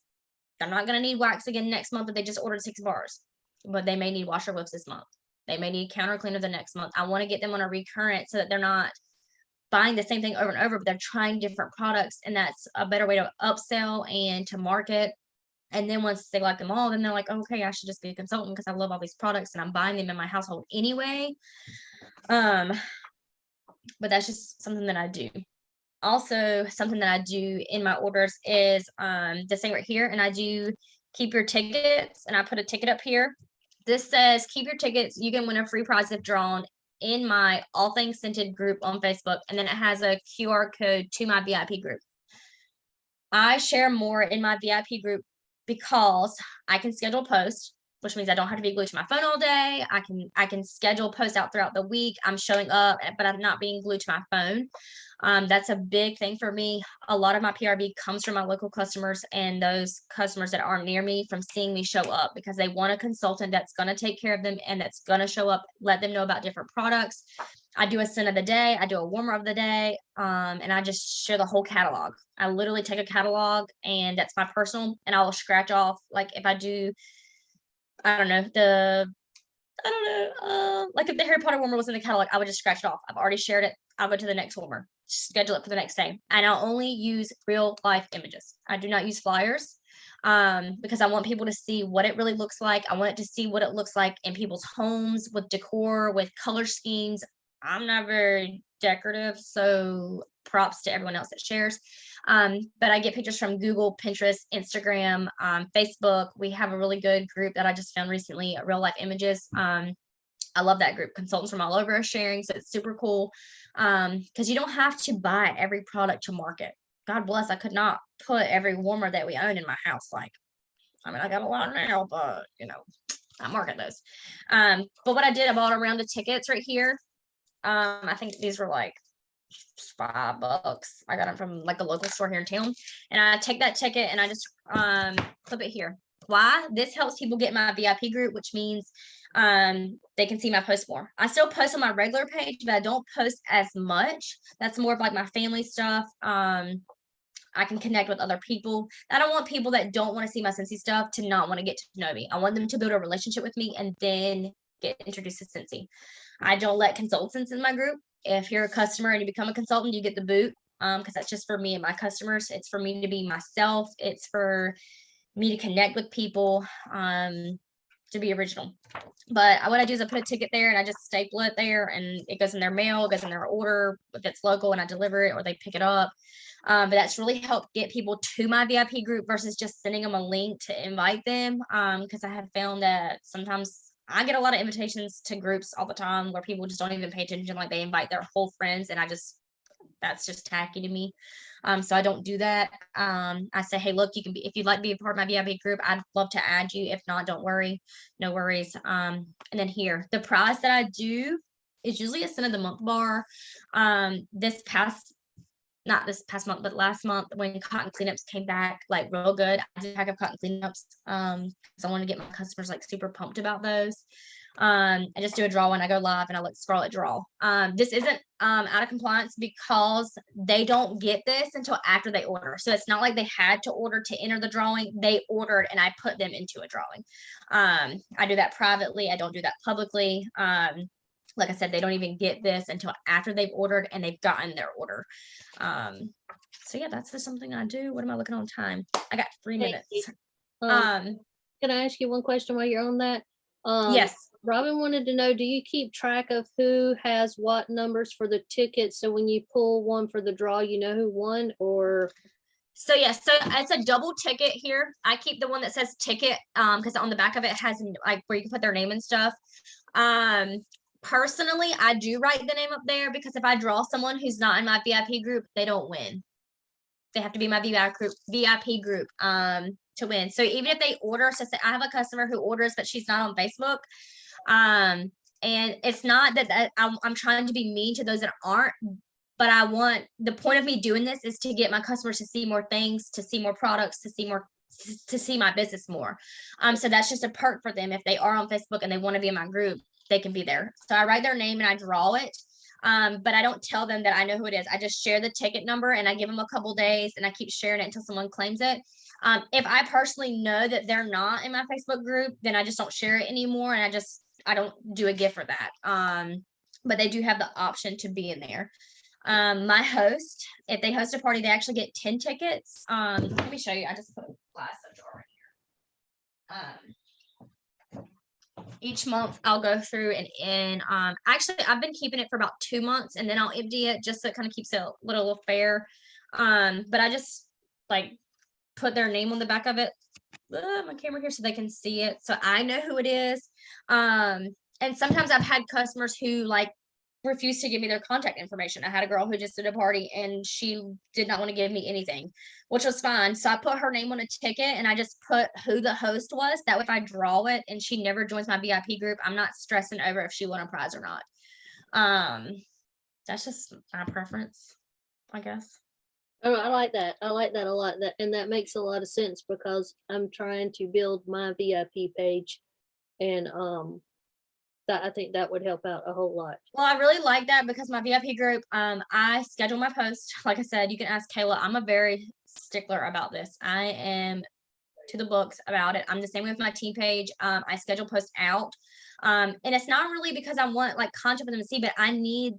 They're not going to need wax again next month if they just ordered 6 bars, but they may need washer whips this month. They may need counter cleaner the next month. I want to get them on a recurrent so that they're not buying the same thing over and over, but they're trying different products. And that's a better way to upsell and to market. And then once they like them all, then they're like, okay, I should just be a consultant because I love all these products and I'm buying them in my household anyway. But that's just something that I do. Also, something that I do in my orders is this thing right here. And I do keep your tickets, and I put a ticket up here. This says keep your tickets. You can win a free prize if drawn in my All Things Scented group on Facebook. And then it has a QR code to my VIP group. I share more in my VIP group because I can schedule posts, which means I don't have to be glued to my phone all day. I can schedule posts out throughout the week. I'm showing up, but I'm not being glued to my phone. That's a big thing for me. A lot of my PRB comes from my local customers and those customers that aren't near me from seeing me show up because they want a consultant that's going to take care of them and that's going to show up, let them know about different products. I do a scent of the day, I do a warmer of the day, and I just share the whole catalog. I literally take a catalog and that's my personal, and I will scratch off, like if I do, I don't know, like if the Harry Potter warmer was in the catalog, I would just scratch it off. I've already shared it. I'll go to the next warmer, schedule it for the next day. And I'll only use real life images. I do not use flyers because I want people to see what it really looks like. I want it to see what it looks like in people's homes with decor, with color schemes. I'm not very decorative, so props to everyone else that shares. But I get pictures from Google, Pinterest, Instagram, Facebook. We have a really good group that I just found recently, Real Life Images. I love that group. Consultants from all over are sharing, so it's super cool. Because you don't have to buy every product to market. God bless, I could not put every warmer that we own in my house. Like, I mean, I got a lot now, but I market those. But what I did, I bought a round of tickets right here. I think these were like $5. I got them from like a local store here in town, and I take that ticket and I just clip it here. Why? This helps people get my VIP group, which means they can see my post more. I still post on my regular page, but I don't post as much. That's more of like my family stuff. I can connect with other people. I don't want people that don't want to see my Cincy stuff to not want to get to know me. I want them to build a relationship with me and then get introduced to Cincy. I don't let consultants in my group. If you're a customer and you become a consultant, you get the boot because that's just for me and my customers. It's for me to be myself. It's for me to connect with people, to be original. But what I do is I put a ticket there and I just staple it there and it goes in their mail, it goes in their order if it's local and I deliver it or they pick it up. But that's really helped get people to my VIP group versus just sending them a link to invite them. Because I have found that sometimes I get a lot of invitations to groups all the time where people just don't even pay attention, like they invite their whole friends, and that's just tacky to me. So I don't do that. I say, hey, look, you can be, if you'd like to be a part of my VIP group, I'd love to add you. If not, don't worry, no worries. And then here, the prize that I do is usually a scent of the month bar. Not this past month, but last month when cotton cleanups came back, like real good. I did a pack of cotton cleanups because I want to get my customers like super pumped about those. I just do a draw when I go live and I let Scarlett draw. This isn't out of compliance because they don't get this until after they order. So it's not like they had to order to enter the drawing. They ordered and I put them into a drawing. I do that privately. I don't do that publicly. Like I said, they don't even get this until after they've ordered and they've gotten their order. So yeah, that's just something I do. What am I looking on time? I got 3 minutes. Can I ask you one question while you're on that? Yes. Robin wanted to know, do you keep track of who has what numbers for the tickets? So when you pull one for the draw, you know who won, or? So yes, so it's a double ticket here. I keep the one that says ticket because on the back of it has like where you can put their name and stuff. Personally, I do write the name up there because if I draw someone who's not in my VIP group, they don't win. They have to be my VIP group to win. So even if they order, so say I have a customer who orders, but she's not on Facebook. And it's not that I'm trying to be mean to those that aren't, but I want, the point of me doing this is to get my customers to see more things, to see more products, to see my business more. So that's just a perk for them. If they are on Facebook and they want to be in my group, they can be there. So I write their name and I draw it. But I don't tell them that I know who it is. I just share the ticket number and I give them a couple days and I keep sharing it until someone claims it. If I personally know that they're not in my Facebook group, then I just don't share it anymore. And I don't do a gift for that. But they do have the option to be in there. My host, if they host a party, they actually get 10 tickets. Let me show you. I just put a glass of jar in here. Each month I'll go through and actually I've been keeping it for about 2 months and then I'll empty it just so it kind of keeps it a little fair. But I just like put their name on the back of it my camera here so they can see it. So I know who it is. And sometimes I've had customers who like refused to give me their contact information. I had a girl who just did a party and she did not want to give me anything, which was fine. So I put her name on a ticket and I just put who the host was. That way, if I draw it and she never joins my VIP group, I'm not stressing over if she won a prize or not. That's just my preference, I guess. Oh, I like that. I like that a lot. And that makes a lot of sense because I'm trying to build my VIP page, and that I think that would help out a whole lot. Well, I really like that because my VIP group, I schedule my post. Like I said, you can ask Kayla. I'm a very stickler about this. I am to the books about it. I'm the same with my team page. I schedule posts out. And it's not really because I want like content for them to see, but I need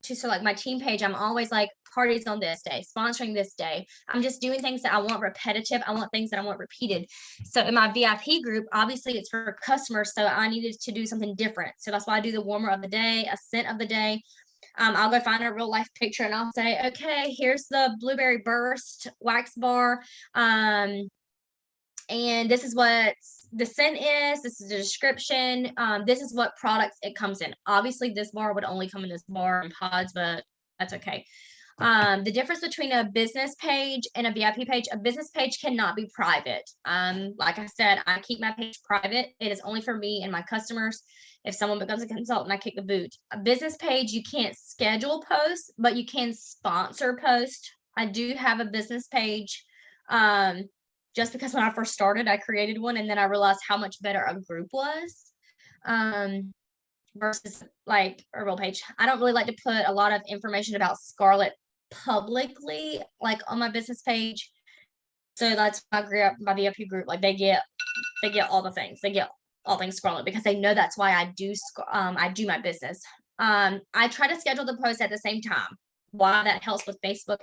to, so like my team page, I'm always like parties on this day, sponsoring this day. I'm just doing things that I want repetitive. I want things that I want repeated. So in my VIP group, obviously it's for customers. So I needed to do something different. So that's why I do the warmer of the day, a scent of the day. I'll go find a real life picture and I'll say, okay, here's the blueberry burst wax bar. And this is what the scent is. This is the description. This is what products it comes in. Obviously, this bar would only come in this bar and pods, but that's okay. The difference between a business page and a VIP page, a business page cannot be private. Like I said, I keep my page private. It is only for me and my customers. If someone becomes a consultant, I kick the boot. A business page, you can't schedule posts, but you can sponsor post. I do have a business page. Just because when I first started, I created one and then I realized how much better a group was versus like a real page. I don't really like to put a lot of information about Scarlett publicly, like on my business page. So that's my VIP group. Like they get all the things. They get all things Scarlett because they know that's why I do my business. I try to schedule the posts at the same time. Why that helps with Facebook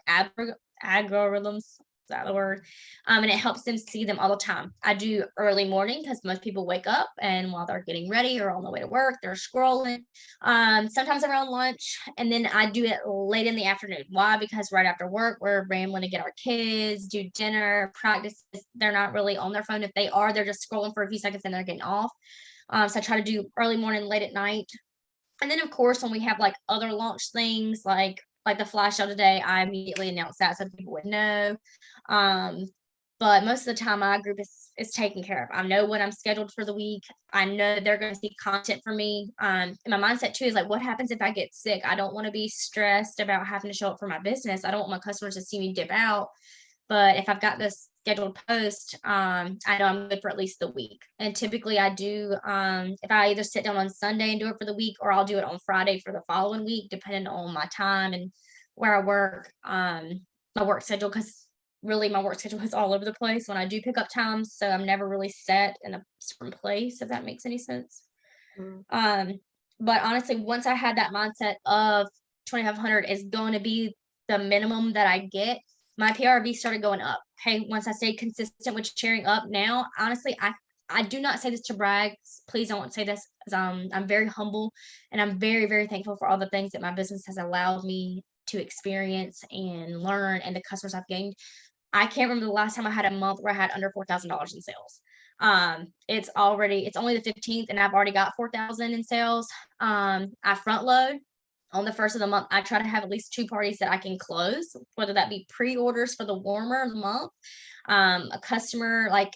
algorithms. Is that the word? And it helps them see them all the time. I do early morning because most people wake up and while they're getting ready or on the way to work, they're scrolling. Sometimes around lunch, and then I do it late in the afternoon. Why? Because right after work, we're rambling to get our kids, do dinner, practices. They're not really on their phone. If they are, they're just scrolling for a few seconds and they're getting off. So I try to do early morning, late at night. And then of course, when we have like other launch things like the flash show today, I immediately announce that so people would know. But most of the time my group is taken care of. I know when I'm scheduled for the week. I know they're going to see content from me. And my mindset too is like, what happens if I get sick? I don't want to be stressed about having to show up for my business. I don't want my customers to see me dip out. But if I've got this scheduled post, I know I'm good for at least the week. And typically I do, if I either sit down on Sunday and do it for the week, or I'll do it on Friday for the following week, depending on my time and where I work, my work schedule, because really my work schedule is all over the place when I do pick up times. So I'm never really set in a certain place, if that makes any sense. But honestly, once I had that mindset of 2,500 is going to be the minimum that I get, my PRV started going up. Okay. Once I stayed consistent with sharing up now, honestly, I do not say this to brag. Please don't say this. I'm very humble and I'm very, very thankful for all the things that my business has allowed me to experience and learn and the customers I've gained. I can't remember the last time I had a month where I had under $4,000 in sales. It's only the 15th and I've already got 4,000 in sales. I front load. On the first of the month, I try to have at least 2 parties that I can close, whether that be pre-orders for the warmer of the month, a customer like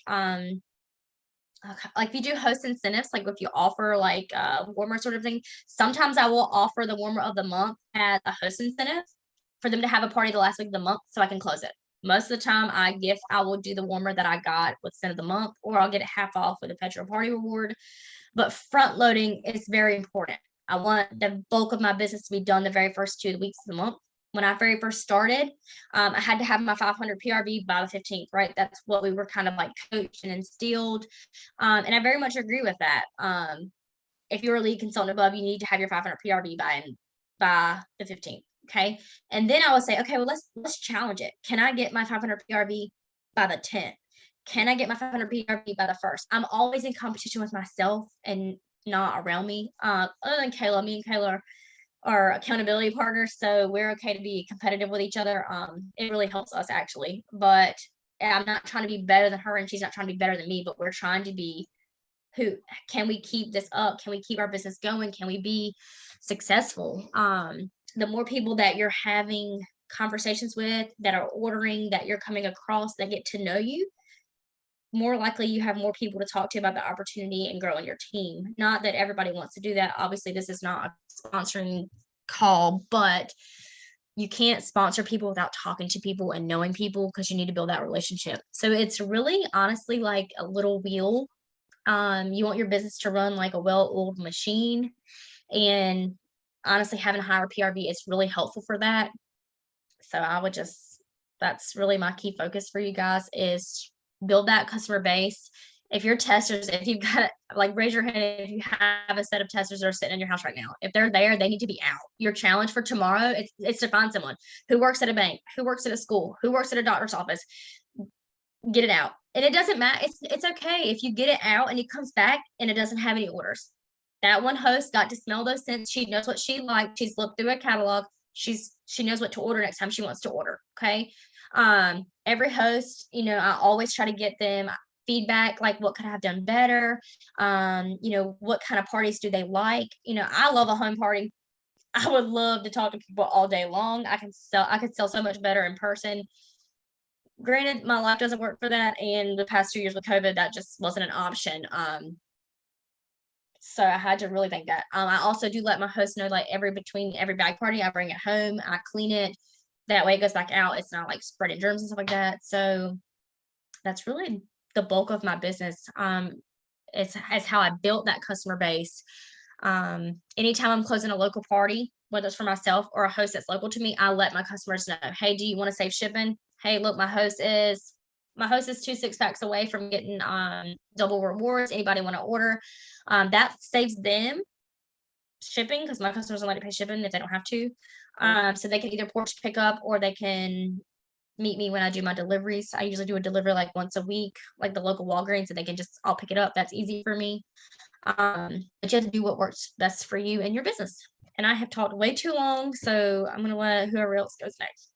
if you do host incentives, like if you offer like warmer sort of thing, sometimes I will offer the warmer of the month as a host incentive for them to have a party the last week of the month so I can close it. Most of the time I will do the warmer that I got with cent of the month, or I'll get it half off with a Petro party reward. But front loading is very important. I want the bulk of my business to be done the very first 2 weeks of the month. When I very first started, I had to have my 500 PRV by the 15th, right? That's what we were kind of like coached and instilled. And I very much agree with that. If you're a lead consultant above, you need to have your 500 PRV by the 15th. Okay. And then I would say, okay, well, let's challenge it. Can I get my 500 PRV by the 10th? Can I get my 500 PRV by the 1st? I'm always in competition with myself and not around me. Other than Kayla, me and Kayla are accountability partners, so we're okay to be competitive with each other. It really helps us actually. But I'm not trying to be better than her and she's not trying to be better than me, but we're trying to be can we keep this up? Can we keep our business going? Can we be successful? The more people that you're having conversations with, that are ordering, that you're coming across, that get to know you, more likely you have more people to talk to about the opportunity and growing your team. Not that everybody wants to do that. Obviously, this is not a sponsoring call, but you can't sponsor people without talking to people and knowing people, because you need to build that relationship. So it's really honestly like a little wheel. You want your business to run like a well-oiled machine, and honestly, having a higher PRV is really helpful for that. So that's really my key focus for you guys, is build that customer base. If you're testers, if you've got, like, raise your hand if you have a set of testers that are sitting in your house right now. If they're there, they need to be out. Your challenge for tomorrow, it's to find someone who works at a bank, who works at a school, who works at a doctor's office. Get it out. And it doesn't matter. It's okay if you get it out and it comes back and it doesn't have any orders. That one host got to smell those scents. She knows what she liked. She's looked through a catalog. She knows what to order next time she wants to order. Okay. Every host, I always try to get them feedback, like what could I have done better? What kind of parties do they like? I love a home party. I would love to talk to people all day long. I could sell so much better in person. Granted, my life doesn't work for that, and the past 2 years with COVID, that just wasn't an option. So I had to really think that. I also do let my host know, like, between every bag party, I bring it home, I clean it. That way it goes back out. It's not like spreading germs and stuff like that. So that's really the bulk of my business. It's how I built that customer base. Anytime I'm closing a local party, whether it's for myself or a host that's local to me, I let my customers know, hey, do you want to save shipping? Hey, look, my host is 2 6-packs away from getting double rewards. Anybody want to order? That saves them shipping, because my customers don't like to pay shipping if they don't have to. So they can either porch pick up, or they can meet me when I do my deliveries. I usually do a delivery like once a week, like the local Walgreens, and I'll pick it up. That's easy for me. But you have to do what works best for you and your business. And I have talked way too long, so I'm going to let whoever else goes next.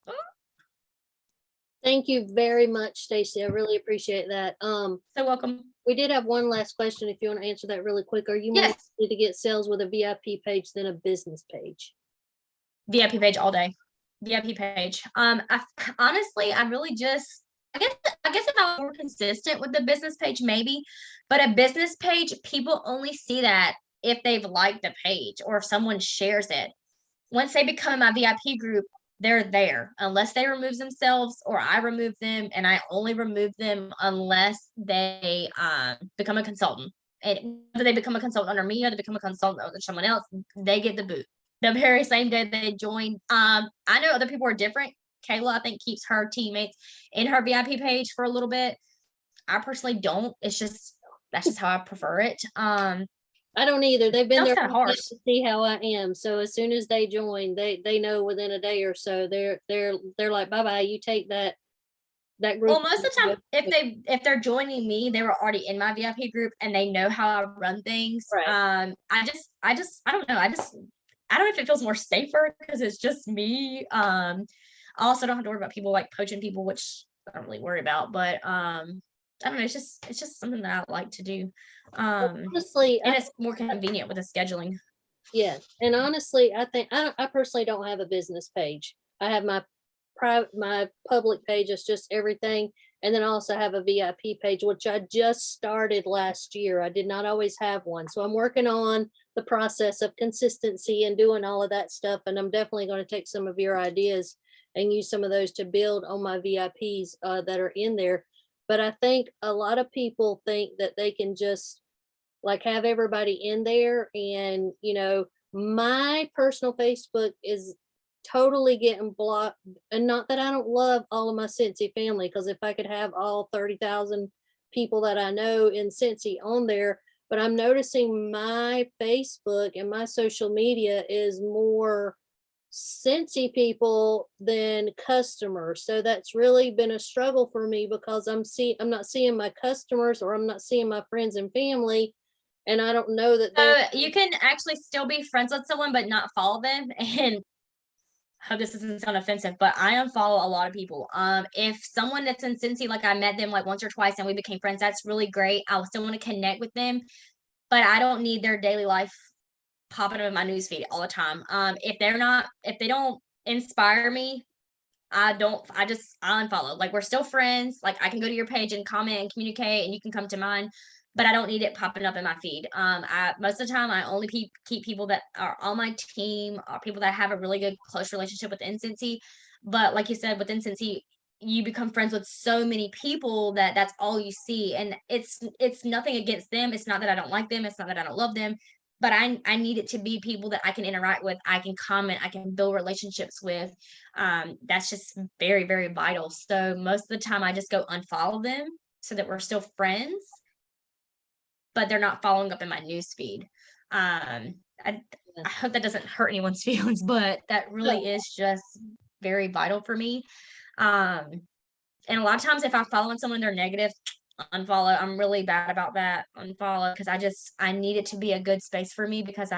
Thank you very much, Stacy. I really appreciate that. So welcome. We did have one last question, if you want to answer that really quick. Are you more Yes. likely to get sales with a VIP page than a business page? VIP page all day. VIP page. Honestly, I really just, I guess if I was more consistent with the business page, maybe, but a business page, people only see that if they've liked the page or if someone shares it. Once they become my VIP group, they're there, unless they remove themselves or I remove them, and I only remove them unless they become a consultant. And whether they become a consultant under me or they become a consultant under someone else, they get the boot the very same day they join. I know other people are different. Kayla, I think, keeps her teammates in her VIP page for a little bit. I personally don't. That's just how I prefer it. I don't either. They've been Sounds there kinda long enough harsh. to see how I am. So as soon as they join, they know within a day or so. They're like, bye bye. You take that group. Well, most of the time, if they're joining me, they were already in my VIP group and they know how I run things. Right. I don't know. I don't know if it feels more safer because it's just me. I also don't have to worry about people like poaching people, which I don't really worry about. But I don't know. It's just something that I like to do. Honestly, And it's more convenient with the scheduling. yeah. And honestly, I think I personally don't have a business page. I have my public page is just everything. And then I also have a VIP page, which I just started last year. I did not always have one. So I'm working on the process of consistency and doing all of that stuff. And I'm definitely going to take some of your ideas and use some of those to build on my VIPs that are in there. But I think a lot of people think that they can just like have everybody in there. And, my personal Facebook is totally getting blocked. And not that I don't love all of my Cincy family, because if I could have all 30,000 people that I know in Cincy on there, but I'm noticing my Facebook and my social media is more Cincy people than customers. So that's really been a struggle for me, because I'm not seeing my customers, or I'm not seeing my friends and family. And I don't know that So you can actually still be friends with someone but not follow them. And hope this doesn't sound offensive, but I unfollow a lot of people. If someone that's in Cincy, like I met them like once or twice and we became friends, that's really great. I still want to connect with them, but I don't need their daily life popping up in my newsfeed all the time. If they don't inspire me, I unfollow. Like, we're still friends. Like, I can go to your page and comment and communicate, and you can come to mine, but I don't need it popping up in my feed. Most of the time I only keep people that are on my team, or people that have a really good close relationship with Cincy. But like you said, within Cincy, you become friends with so many people that that's all you see, and it's nothing against them. It's not that I don't like them. It's not that I don't love them, but I need it to be people that I can interact with, I can comment, I can build relationships with. That's just very, very vital. So most of the time I just go unfollow them so that we're still friends, but they're not following up in my news feed. I hope that doesn't hurt anyone's feelings, but that really is just very vital for me. And a lot of times if I'm following someone, they're negative, unfollow. I'm really bad about that. Unfollow, because I need it to be a good space for me, because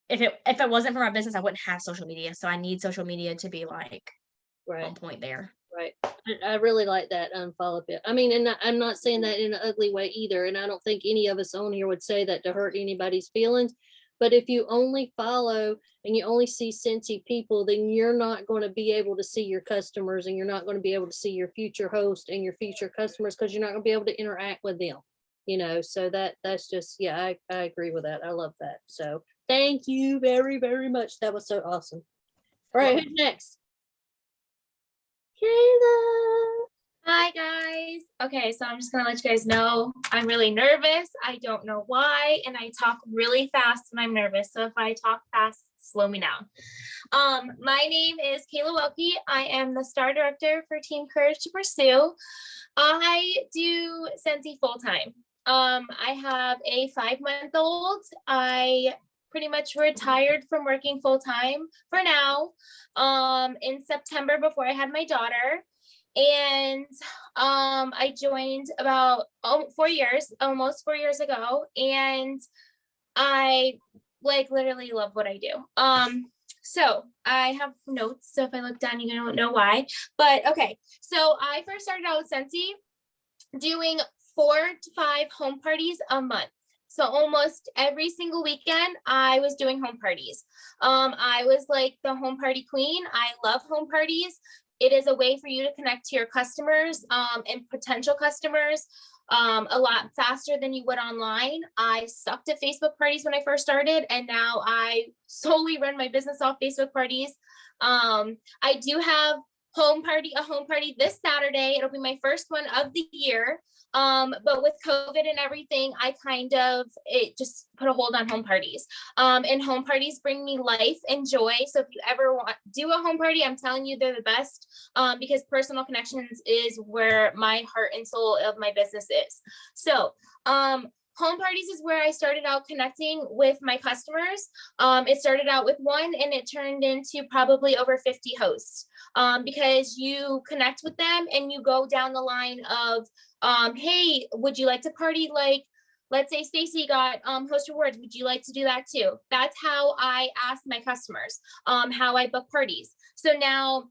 if it wasn't for my business, I wouldn't have social media. So I need social media to be like on point there. Right. I really like that unfollow bit. I mean, and I'm not saying that in an ugly way either. And I don't think any of us on here would say that to hurt anybody's feelings. But if you only follow and you only see Cincy people, then you're not going to be able to see your customers, and you're not going to be able to see your future host and your future customers, because you're not going to be able to interact with them. So that's just, yeah, I agree with that. I love that. So thank you very, very much. That was so awesome. All right, who's next? Kayla. Hi guys. Okay, so I'm just gonna let you guys know I'm really nervous. I don't know why, and I talk really fast when I'm nervous. So if I talk fast, slow me down. My name is Kayla Welke. I am the star director for Team Courage to Pursue. I do Cincy full time. I have a 5-month-old. I pretty much retired from working full time for now. In September, before I had my daughter. And I joined about 4 years, almost 4 years ago, and I like literally love what I do. So I have notes, so if I look down, you don't know why. But okay, so I first started out with Cincy doing 4 to 5 home parties a month. So almost every single weekend I was doing home parties. I was like the home party queen. I love home parties. It is a way for you to connect to your customers and potential customers a lot faster than you would online. I sucked at Facebook parties when I first started, and now I solely run my business off Facebook parties. I do have a home party this Saturday. It'll be my first one of the year. But with COVID and everything, it just put a hold on home parties. And home parties bring me life and joy. So if you ever do a home party, I'm telling you, they're the best, because personal connections is where my heart and soul of my business is. So, home parties is where I started out connecting with my customers. It started out with one, and it turned into probably over 50 hosts, because you connect with them and you go down the line of, hey, would you like to party? Like, let's say Stacy got host rewards. Would you like to do that too? That's how I ask my customers, how I book parties. So now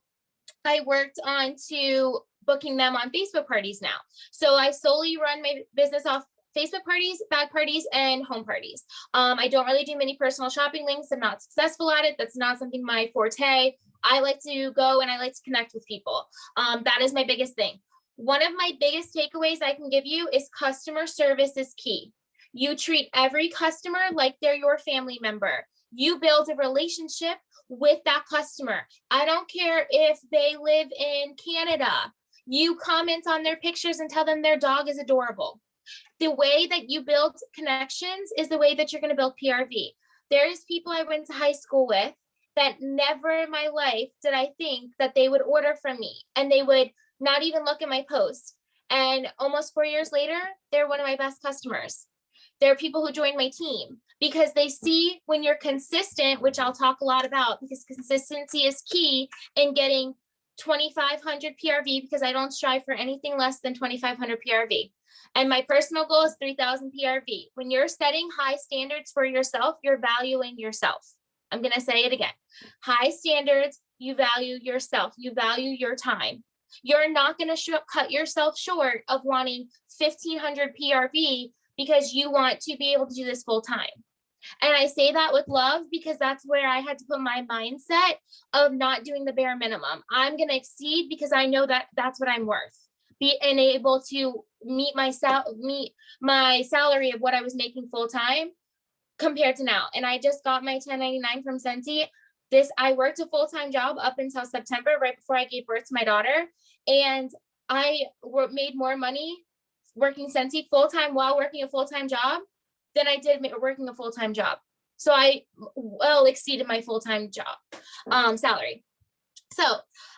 I worked on to booking them on Facebook parties now. So I solely run my business off Facebook parties, bag parties, and home parties. I don't really do many personal shopping links. I'm not successful at it. That's not something my forte. I like to go and I like to connect with people. That is my biggest thing. One of my biggest takeaways I can give you is customer service is key. You treat every customer like they're your family member. You build a relationship with that customer. I don't care if they live in Canada. You comment on their pictures and tell them their dog is adorable. The way that you build connections is the way that you're going to build PRV. There's people I went to high school with that never in my life did I think that they would order from me, and they would not even look at my post. And almost 4 years later, they're one of my best customers. There are people who join my team because they see when you're consistent, which I'll talk a lot about, because consistency is key in getting 2,500 PRV, because I don't strive for anything less than 2,500 PRV. And my personal goal is 3,000 PRV. When you're setting high standards for yourself, you're valuing yourself. I'm going to say it again. High standards, you value yourself, you value your time. You're not going to cut yourself short of wanting 1,500 PRV because you want to be able to do this full time. And I say that with love because that's where I had to put my mindset of not doing the bare minimum. I'm going to exceed because I know that that's what I'm worth. And able to meet my salary of what I was making full time compared to now. And I just got my 1099 from Cincy. I worked a full-time job up until September, right before I gave birth to my daughter. And I made more money working Cincy full-time while working a full-time job than I did working a full-time job. So I well exceeded my full-time job salary. So,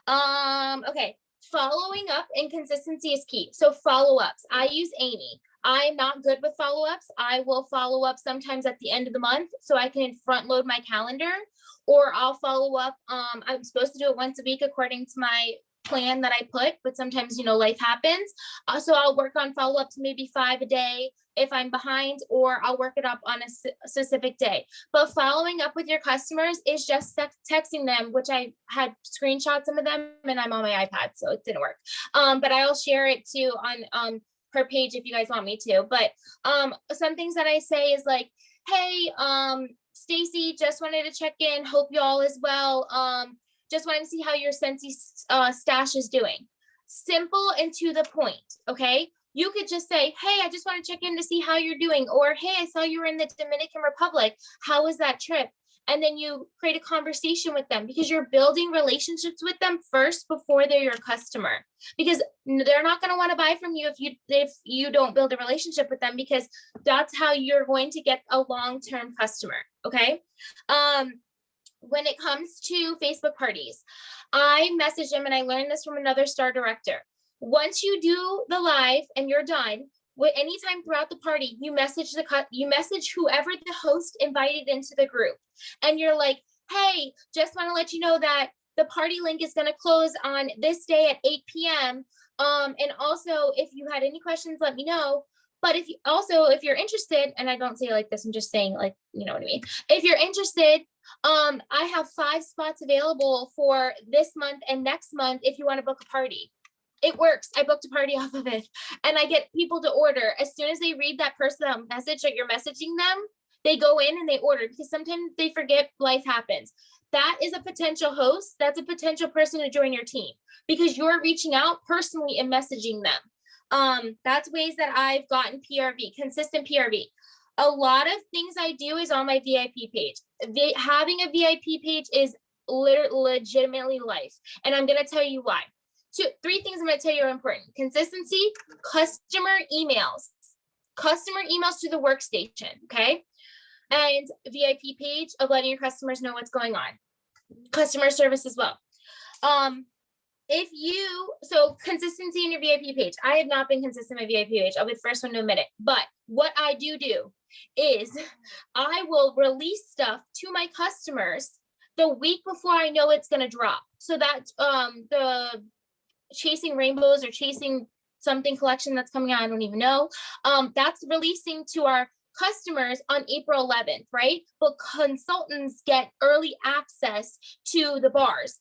okay. Following up and consistency is key. So follow-ups, I use Amy. I'm not good with follow-ups. I will follow up sometimes at the end of the month so I can front load my calendar, or I'll follow up. I'm supposed to do it once a week according to my plan that I put, but sometimes, life happens. So I'll work on follow-ups, maybe 5 a day if I'm behind, or I'll work it up on a specific day. But following up with your customers is just texting them, which I had screenshots some of them and I'm on my iPad, so it didn't work. But I'll share it too on her page if you guys want me to. But some things that I say is like, hey, Stacy, just wanted to check in. Hope you all is well. Just wanted to see how your Cincy stash is doing. Simple and to the point, okay? You could just say, hey, I just want to check in to see how you're doing. Or, hey, I saw you were in the Dominican Republic. How was that trip? And then you create a conversation with them because you're building relationships with them first before they're your customer. Because they're not going to want to buy from you if you don't build a relationship with them, because that's how you're going to get a long-term customer, okay? When it comes to Facebook parties, I message them, and I learned this from another star director. Once you do the live and you're done, anytime throughout the party, you message whoever the host invited into the group, and you're like, hey, just want to let you know that the party link is going to close on this day at 8 p.m. And also, if you had any questions, let me know. But if you're interested, and I don't say it like this, I'm just saying, like, you know what I mean? If you're interested, I have 5 spots available for this month and next month if you want to book a party. It works. I booked a party off of it, and I get people to order. As soon as they read that personal message that you're messaging them, they go in and they order, because sometimes they forget, life happens. That is a potential host. That's a potential person to join your team, because you're reaching out personally and messaging them. That's ways that I've gotten PRV, consistent PRV. A lot of things I do is on my VIP page. Having a VIP page is legitimately life. And I'm going to tell you why. 3 things I'm going to tell you are important. Consistency, customer emails to the workstation. Okay. And VIP page of letting your customers know what's going on. Customer service as well. So consistency in your VIP page. I have not been consistent in my VIP page. I'll be the first one to admit it. But what I do is I will release stuff to my customers the week before I know it's going to drop. So that the Chasing Rainbows or Chasing something collection that's coming out, I don't even know. That's releasing to our customers on April 11th, right? But consultants get early access to the bars.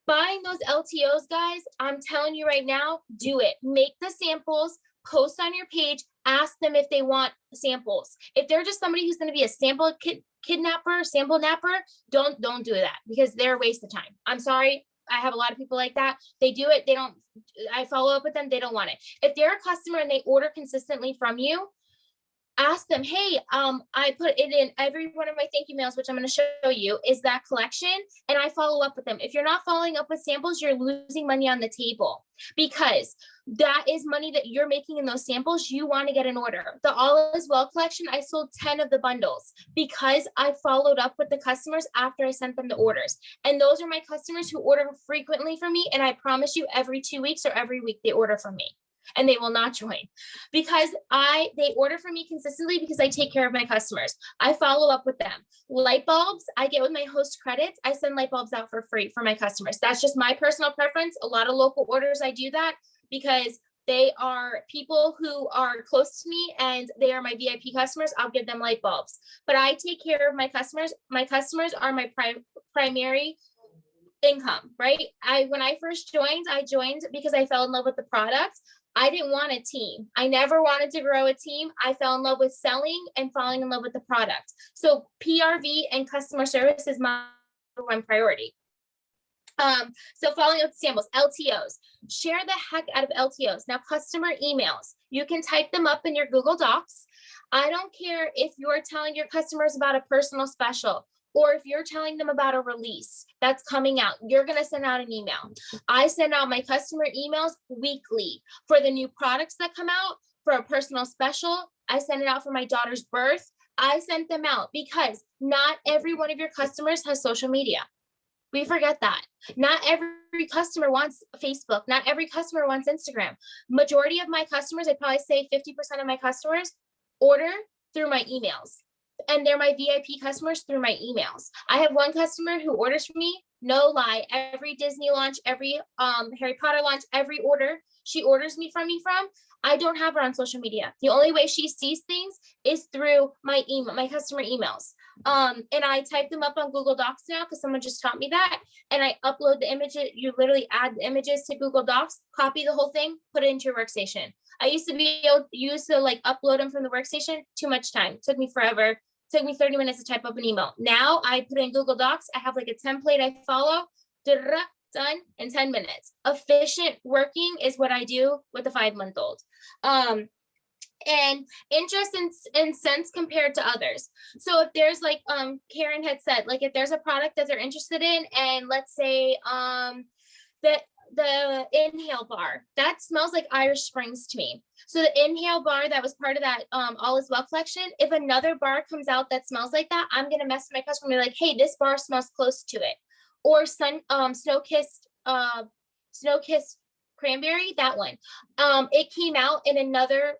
Buying those LTOs, guys, I'm telling you right now, do it. Make the samples, post on your page, ask them if they want samples. If they're just somebody who's going to be a sample sample napper, don't do that, because they're a waste of time. I'm sorry. I have a lot of people like that. They do it. I follow up with them. They don't want it. If they're a customer and they order consistently from you, ask them, hey, I put it in every one of my thank you mails, which I'm going to show you, is that collection. And I follow up with them. If you're not following up with samples, you're losing money on the table, because that is money that you're making in those samples. You want to get an order. The All Is Well collection, I sold 10 of the bundles because I followed up with the customers after I sent them the orders. And those are my customers who order frequently from me. And I promise you, every 2 weeks or every week, they order from me. And they will not join, because they order from me consistently, because I take care of my customers. I follow up with them. Light bulbs, I get with my host credits. I send light bulbs out for free for my customers. That's just my personal preference. A lot of local orders, I do that because they are people who are close to me and they are my VIP customers, I'll give them light bulbs. But I take care of my customers. My customers are my primary income, right? When I first joined, I joined because I fell in love with the product. I didn't want a team. I never wanted to grow a team. I fell in love with selling and falling in love with the product. So PRV and customer service is my number one priority. So following up samples, LTOs, share the heck out of LTOs. Now, customer emails, you can type them up in your Google Docs. I don't care if you're telling your customers about a personal special or if you're telling them about a release that's coming out, you're going to send out an email. I send out my customer emails weekly for the new products that come out, for a personal special. I send it out for my daughter's birth. I sent them out because not every one of your customers has social media. We forget that. Not every customer wants Facebook. Not every customer wants Instagram. Majority of my customers, I'd probably say 50% of my customers order through my emails. And they're my VIP customers through my emails. I have one customer who orders from me, no lie, every Disney launch, every Harry Potter launch, every order she orders from, I don't have her on social media. The only way she sees things is through my email, my customer emails. And I type them up on Google Docs now because someone just taught me that. And I upload the images. You literally add the images to Google Docs, copy the whole thing, put it into your workstation. I used to like upload them from the workstation. Too much time. Took me forever. Took me 30 minutes to type up an email. Now I put it in Google Docs. I have like a template I follow. Done in 10 minutes. Efficient working is what I do with a 5-month-old. And interest in sense compared to others. So if there's like Karen had said, like if there's a product that they're interested in, and let's say the inhale bar that smells like Irish Springs to me. So the inhale bar that was part of that All Is Well collection, if another bar comes out that smells like that, I'm gonna message my customer and be like, hey, this bar smells close to it. Or snow-kissed cranberry, that one. It came out in another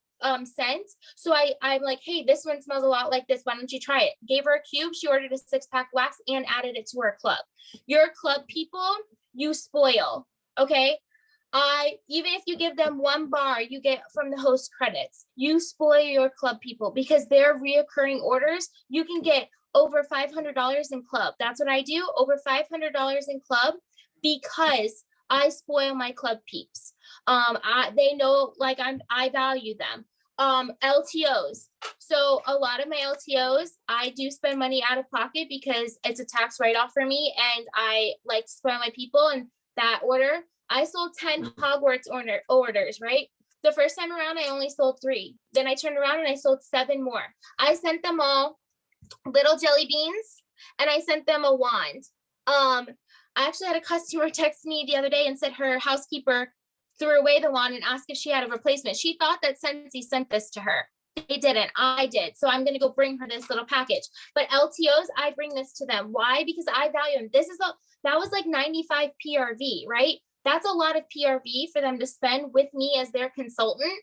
scent. So I'm like, hey, this one smells a lot like this. Why don't you try it? Gave her a cube. She ordered a 6-pack wax and added it to her club. Your club people, you spoil. Okay. Even if you give them one bar, you get from the host credits. You spoil your club people because they're reoccurring orders. You can get over $500 in club. That's what I do. Over $500 in club because I spoil my club peeps. They know like I value them. LTOs. So a lot of my LTOs, I do spend money out of pocket because it's a tax write-off for me, and I like to spoil my people. And that order, I sold 10 Hogwarts orders, right? The first time around, I only sold 3. Then I turned around and I sold 7 more. I sent them all little jelly beans, and I sent them a wand. I actually had a customer text me the other day and said her housekeeper threw away the wand and asked if she had a replacement. She thought that Cincy sent this to her. They didn't. I did. So I'm going to go bring her this little package. But LTOs, I bring this to them. Why? Because I value them. That was like 95 PRV, right? That's a lot of PRV for them to spend with me as their consultant.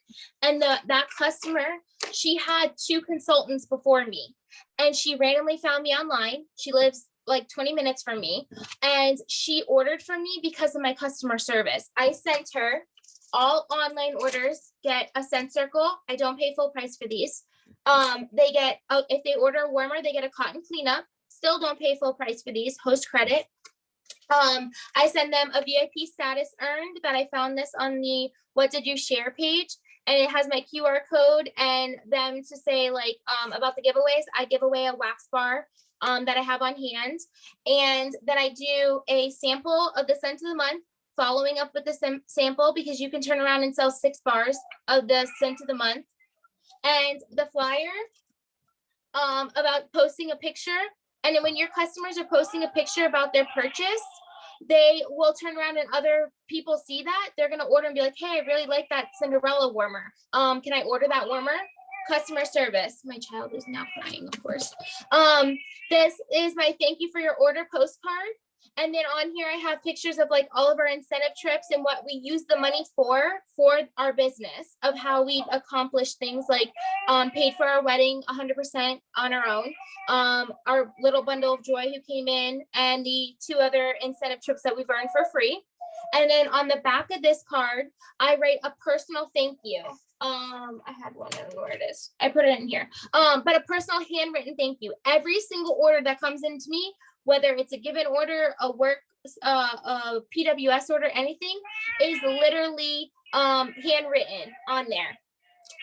And that customer, she had 2 consultants before me, and she randomly found me online. She lives like 20 minutes from me, and she ordered from me because of my customer service. I sent her all online orders get a scent circle. I don't pay full price for these. They get, if they order a warmer, they get a cotton cleanup. Still don't pay full price for these, host credit. I send them a VIP status earned that I found this on the What Did You Share page, and it has my QR code and them to say like about the giveaways. I give away a wax bar that I have on hand, and then I do a sample of the scent of the month, following up with the sample, because you can turn around and sell 6 bars of the scent of the month, and the flyer about posting a picture. And then when your customers are posting a picture about their purchase, they will turn around and other people see that. They're going to order and be like, hey, I really like that Cinderella warmer. Can I order that warmer? Customer service. My child is now crying, of course. This is my thank you for your order postcard. And then on here, I have pictures of like all of our incentive trips and what we use the money for our business, of how we've accomplished things like paid for our wedding 100% on our own, our little bundle of joy who came in, and the 2 other incentive trips that we've earned for free. And then on the back of this card, I write a personal thank you. I had one, I don't know where it is. I put it in here. But a personal handwritten thank you. Every single order that comes into me, whether it's a given order, a work, a PWS order, anything, is literally handwritten on there.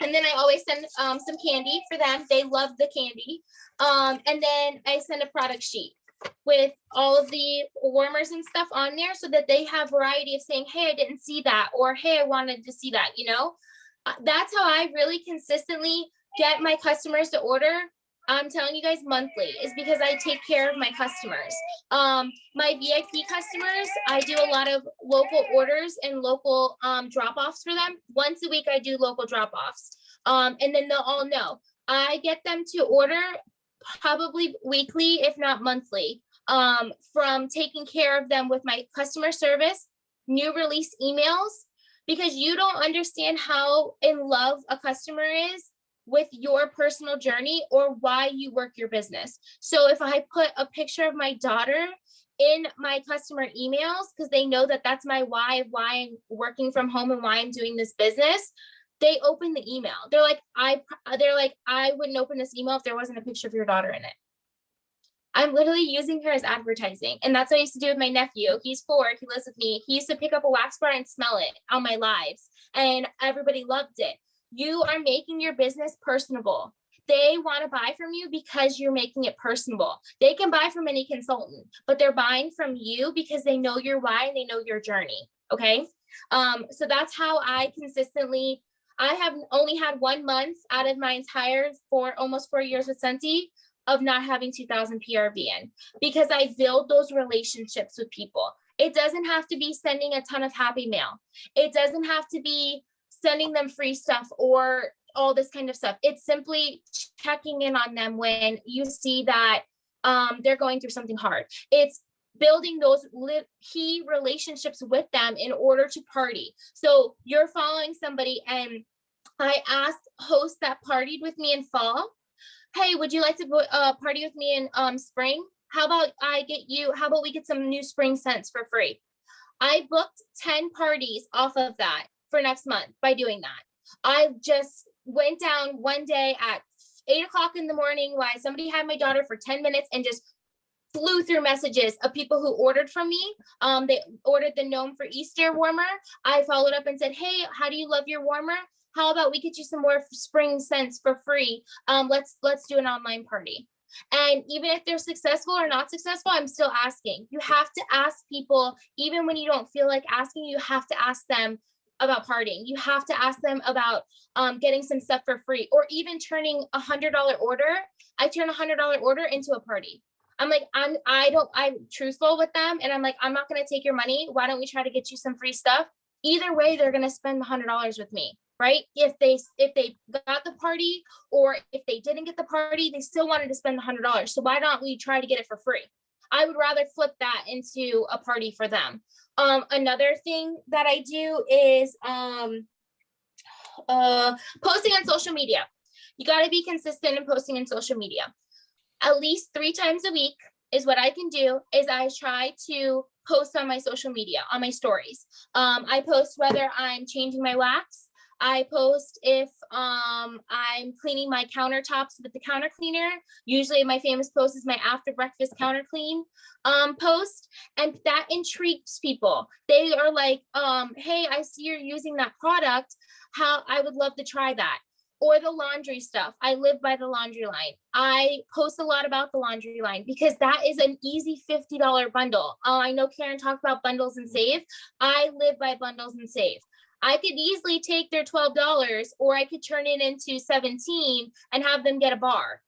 And then I always send some candy for them. They love the candy. And then I send a product sheet with all of the warmers and stuff on there so that they have variety of saying, hey, I didn't see that, or hey, I wanted to see that, you know? That's how I really consistently get my customers to order. I'm telling you guys monthly, is because I take care of my customers. My VIP customers, I do a lot of local orders and local drop-offs for them. Once a week, I do local drop-offs. And then they'll all know. I get them to order probably weekly, if not monthly, from taking care of them with my customer service, new release emails, because you don't understand how in love a customer is with your personal journey or why you work your business. So if I put a picture of my daughter in my customer emails, because they know that that's my why I'm working from home and why I'm doing this business, they open the email. They're like, I wouldn't open this email if there wasn't a picture of your daughter in it. I'm literally using her as advertising. And that's what I used to do with my nephew. He's 4, he lives with me. He used to pick up a wax bar and smell it on my lives. And everybody loved it. You are making your business personable. They want to buy from you because you're making it personable. They can buy from any consultant, but they're buying from you because they know your why and they know your journey. Okay. So that's how I consistently, I have only had 1 month out of my entire almost 4 years with Cincy of not having 2,000 PRV in, because I build those relationships with people. It doesn't have to be sending a ton of happy mail. It doesn't have to be sending them free stuff or all this kind of stuff. It's simply checking in on them when you see that they're going through something hard. It's building those key relationships with them in order to party. So you're following somebody and I asked hosts that partied with me in fall, hey, would you like to party with me in spring? How about we get some new spring scents for free? I booked 10 parties off of that for next month by doing that. I just went down one day at 8 o'clock in the morning while somebody had my daughter for 10 minutes and just flew through messages of people who ordered from me. They ordered the Gnome for Easter warmer. I followed up and said, hey, how do you love your warmer? How about we get you some more spring scents for free? Let's do an online party. And even if they're successful or not successful, I'm still asking. You have to ask people, even when you don't feel like asking, you have to ask them about partying. You have to ask them about getting some stuff for free, or even turning $100 order. I turn a $100 order into a party. I'm like, I'm truthful with them. And I'm like, I'm not going to take your money. Why don't we try to get you some free stuff? Either way, they're going to spend the $100 with me, right? If they got the party, or if they didn't get the party, they still wanted to spend the $100. So why don't we try to get it for free? I would rather flip that into a party for them. Another thing that I do is posting on social media. You got to be consistent in posting in social media. At least 3 times a week is what I can do. Is I try to post on my social media, on my stories. I post whether I'm changing my wax. I post if I'm cleaning my countertops with the counter cleaner. Usually my famous post is my after breakfast counter clean post. And that intrigues people. They are like, hey, I see you're using that product. How I would love to try that. Or the laundry stuff. I live by the laundry line. I post a lot about the laundry line because that is an easy $50 bundle. I know Karen talked about bundles and save. I live by bundles and save. I could easily take their $12, or I could turn it into 17 and have them get a bar.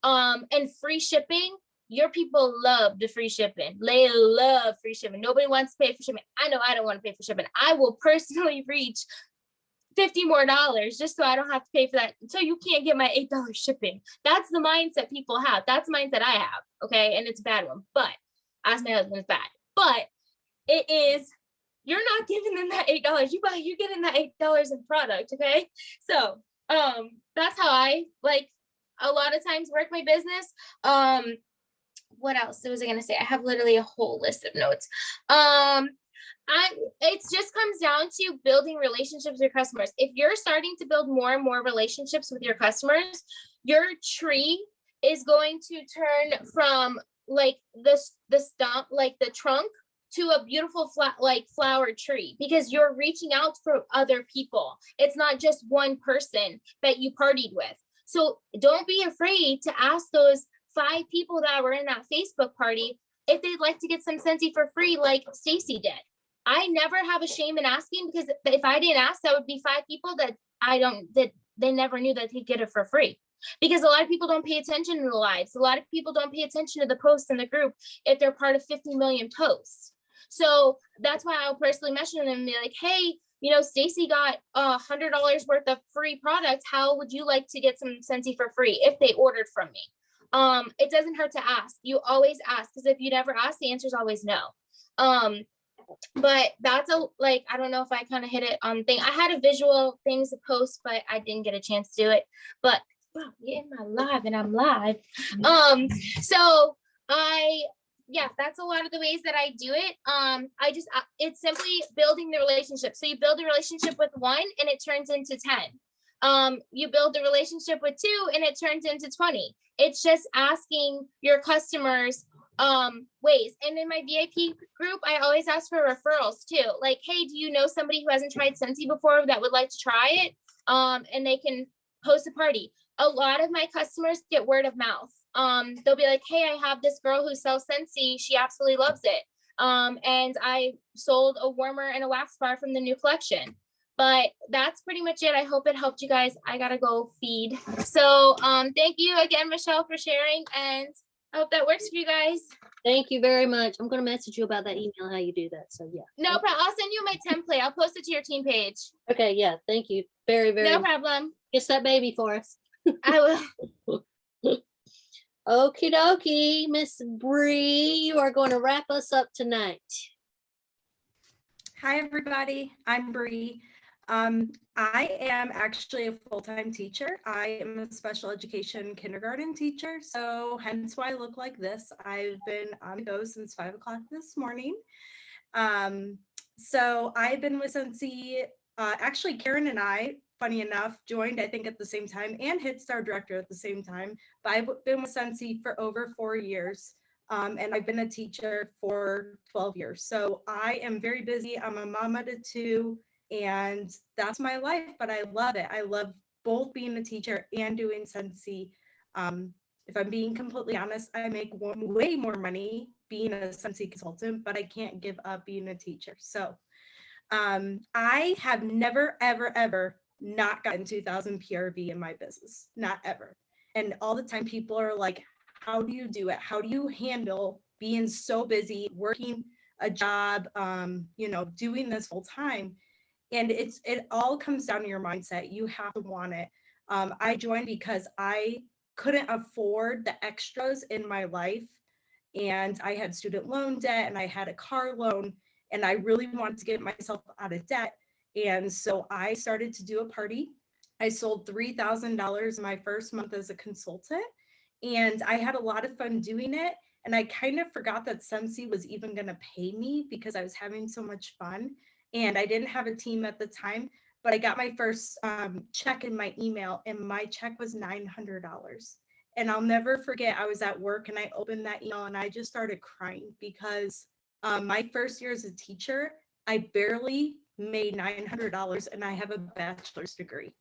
And free shipping. Your people love the free shipping. They love free shipping. Nobody wants to pay for shipping. I know I don't want to pay for shipping. I will personally reach $50 more just so I don't have to pay for that. So you can't get my $8 shipping. That's the mindset people have. That's the mindset I have. Okay. And it's a bad one, but as my husband, it's bad, but it is, you're not giving them that $8. You're getting that $8 in product. Okay. So, that's how I like a lot of times work my business. What else was I going to say? I have literally a whole list of notes. It just comes down to building relationships with your customers. If you're starting to build more and more relationships with your customers, your tree is going to turn from like the stump, like the trunk, to a beautiful flat like flower tree, because you're reaching out for other people. It's not just one person that you partied with. So don't be afraid to ask those 5 people that were in that Facebook party if they'd like to get some Scentsy for free, like Stacy did. I never have a shame in asking, because if I didn't ask, that would be 5 people that they never knew that they'd get it for free. Because a lot of people don't pay attention to the lives. A lot of people don't pay attention to the posts in the group if they're part of 50 million posts. So that's why I'll personally message them and be like, hey, you know, Stacy got $100 worth of free products. How would you like to get some Scentsy for free if they ordered from me? It doesn't hurt to ask. You always ask, because if you never ask, the answer is always no. But that's I don't know if I kind of hit it on thing. I had a visual things to post, but I didn't get a chance to do it. But wow, you're in my live and I'm live. So that's a lot of the ways that I do it. It's simply building the relationship. So you build a relationship with 1 and it turns into 10. You build a relationship with 2 and it turns into 20. It's just asking your customers ways. And in my VIP group, I always ask for referrals too. Like, hey, do you know somebody who hasn't tried Scentsy before that would like to try it? And they can host a party. A lot of my customers get word of mouth. They'll be like, hey, I have this girl who sells Scentsy. She absolutely loves it. And I sold a warmer and a wax bar from the new collection. But that's pretty much it. I hope it helped you guys. I gotta go feed. So thank you again, Michelle, for sharing, and I hope that works for you guys. Thank you very much. I'm going to message you about that email, how you do that. So yeah. No problem. I'll send you my template. I'll post it to your team page. Okay. Yeah. Thank you. Very, very No much. problem. Kiss that baby for us. I will. Okie dokie, Miss Bree, you are going to wrap us up tonight. Hi, everybody. I'm Bree. I am actually a full-time teacher. I am a special education kindergarten teacher, so hence why I look like this. I've been on the go since 5 o'clock this morning. So I've been with Cincy, actually Karen and I, funny enough, joined I think at the same time and hit Star Director at the same time, but I've been with Cincy for over 4 years. And I've been a teacher for 12 years. So I am very busy. I'm a mama to 2. And that's my life, but I love it. I love both being a teacher and doing Cincy. If I'm being completely honest, I make way more money being a Cincy consultant, but I can't give up being a teacher. So I have never, ever, ever not gotten 2,000 PRV in my business, not ever. And all the time people are like, how do you do it? How do you handle being so busy, working a job, doing this full time? And it all comes down to your mindset. You have to want it. I joined because I couldn't afford the extras in my life. And I had student loan debt and I had a car loan and I really wanted to get myself out of debt. And so I started to do a party. I sold $3,000 my first month as a consultant. And I had a lot of fun doing it. And I kind of forgot that Cincy was even going to pay me because I was having so much fun. And I didn't have a team at the time, but I got my first check in my email and my check was $900. And I'll never forget, I was at work and I opened that email and I just started crying because my first year as a teacher, I barely made $900 and I have a bachelor's degree.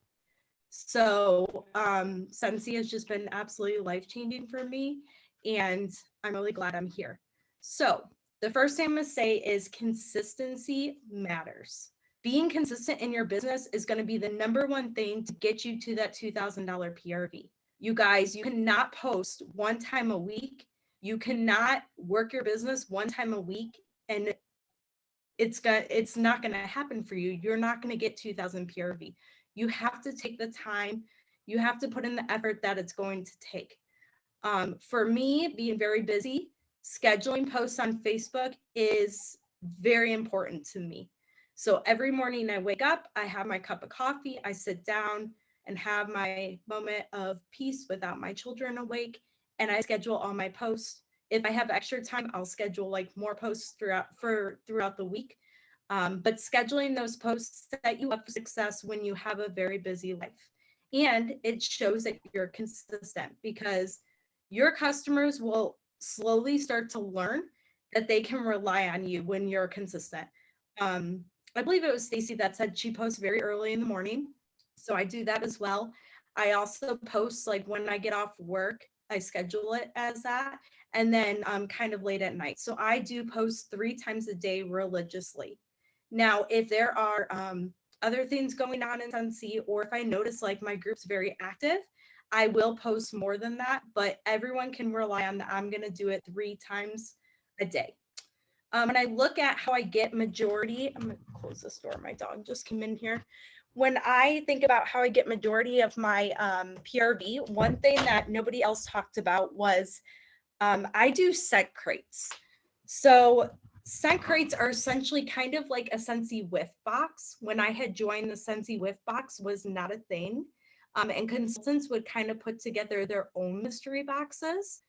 So Cincy has just been absolutely life-changing for me and I'm really glad I'm here. So the first thing I'm going to say is consistency matters. Being consistent in your business is going to be the #1 thing to get you to that $2,000 PRV. You guys, you cannot post 1 time a week. You cannot work your business 1 time a week and it's not going to happen for you. You're not going to get 2,000 PRV. You have to take the time. You have to put in the effort that it's going to take. For me, being very busy, scheduling posts on Facebook is very important to me. So every morning I wake up, I have my cup of coffee, I sit down and have my moment of peace without my children awake, and I schedule all my posts. If I have extra time, I'll schedule like more posts throughout the week. But scheduling those posts set you up for success when you have a very busy life. And it shows that you're consistent because your customers will slowly start to learn that they can rely on you when you're consistent. I believe it was Stacy that said she posts very early in the morning. So I do that as well. I also post like when I get off work, I schedule it as that, and then kind of late at night. So I do post 3 times a day religiously. Now, if there are other things going on in Cincy, or if I notice like my group's very active, I will post more than that, but everyone can rely on that I'm going to do it 3 times a day. And I look at how I get majority, I'm going to close this door, my dog just came in here. When I think about how I get majority of my PRV, one thing that nobody else talked about was I do scent crates. So scent crates are essentially kind of like a Cincy whiff box. When I had joined, the Cincy whiff box was not a thing. And consultants would kind of put together their own mystery boxes.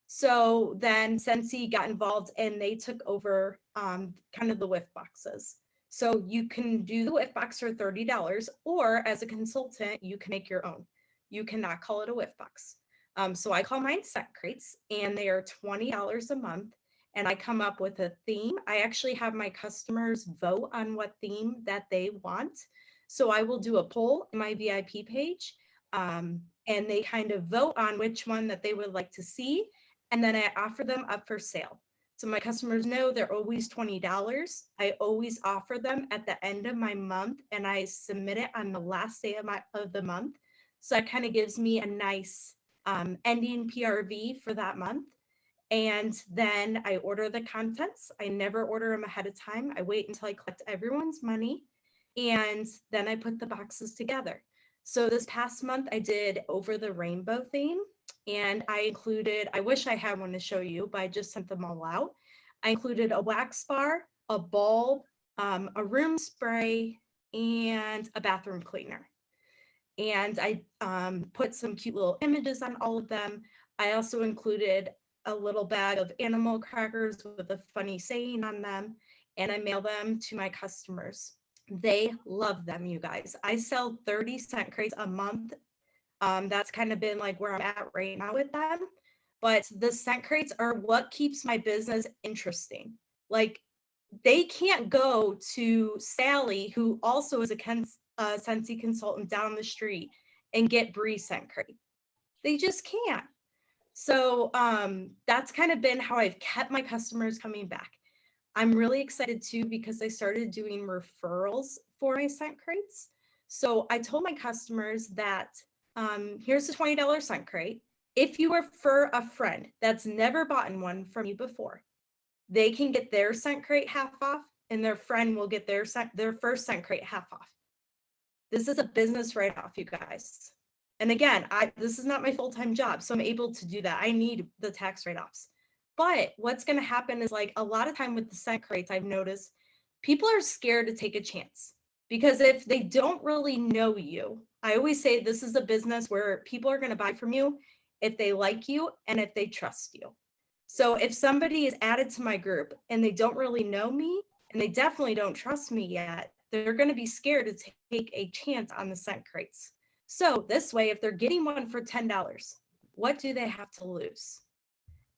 So then Cincy got involved and they took over kind of the whiff boxes. So you can do the whiff box for $30, or as a consultant, you can make your own. You cannot call it a whiff box. So I call mine scent crates, and they are $20 a month. And I come up with a theme. I actually have my customers vote on what theme that they want. So I will do a poll in my VIP page, and they kind of vote on which one that they would like to see. And then I offer them up for sale. So my customers know they're always $20. I always offer them at the end of my month, and I submit it on the last day of the month. So that kind of gives me a nice ending PRV for that month. And then I order the contents. I never order them ahead of time. I wait until I collect everyone's money, and then I put the boxes together. So this past month I did Over the Rainbow theme, and I included, I wish I had one to show you, but I just sent them all out. I included a wax bar, a bulb, a room spray, and a bathroom cleaner. And I put some cute little images on all of them. I also included a little bag of animal crackers with a funny saying on them, and I mail them to my customers. They love them, you guys. I sell 30 scent crates a month. That's kind of been like where I'm at right now with them. But the scent crates are what keeps my business interesting. Like, they can't go to Sally, who also is a Cincy consultant down the street, and get Bree scent crate. They just can't. So that's kind of been how I've kept my customers coming back. I'm really excited too because I started doing referrals for my scent crates. So I told my customers that here's a $20 scent crate. If you refer a friend that's never bought one from you before, they can get their scent crate half off, and their friend will get their first scent crate half off. This is a business write-off, you guys. And again, this is not my full-time job, so I'm able to do that. I need the tax write-offs. But what's going to happen is, like, a lot of time with the scent crates, I've noticed people are scared to take a chance, because if they don't really know you, I always say this is a business where people are going to buy from you if they like you and if they trust you. So if somebody is added to my group and they don't really know me and they definitely don't trust me yet, they're going to be scared to take a chance on the scent crates. So this way, if they're getting one for $10, what do they have to lose?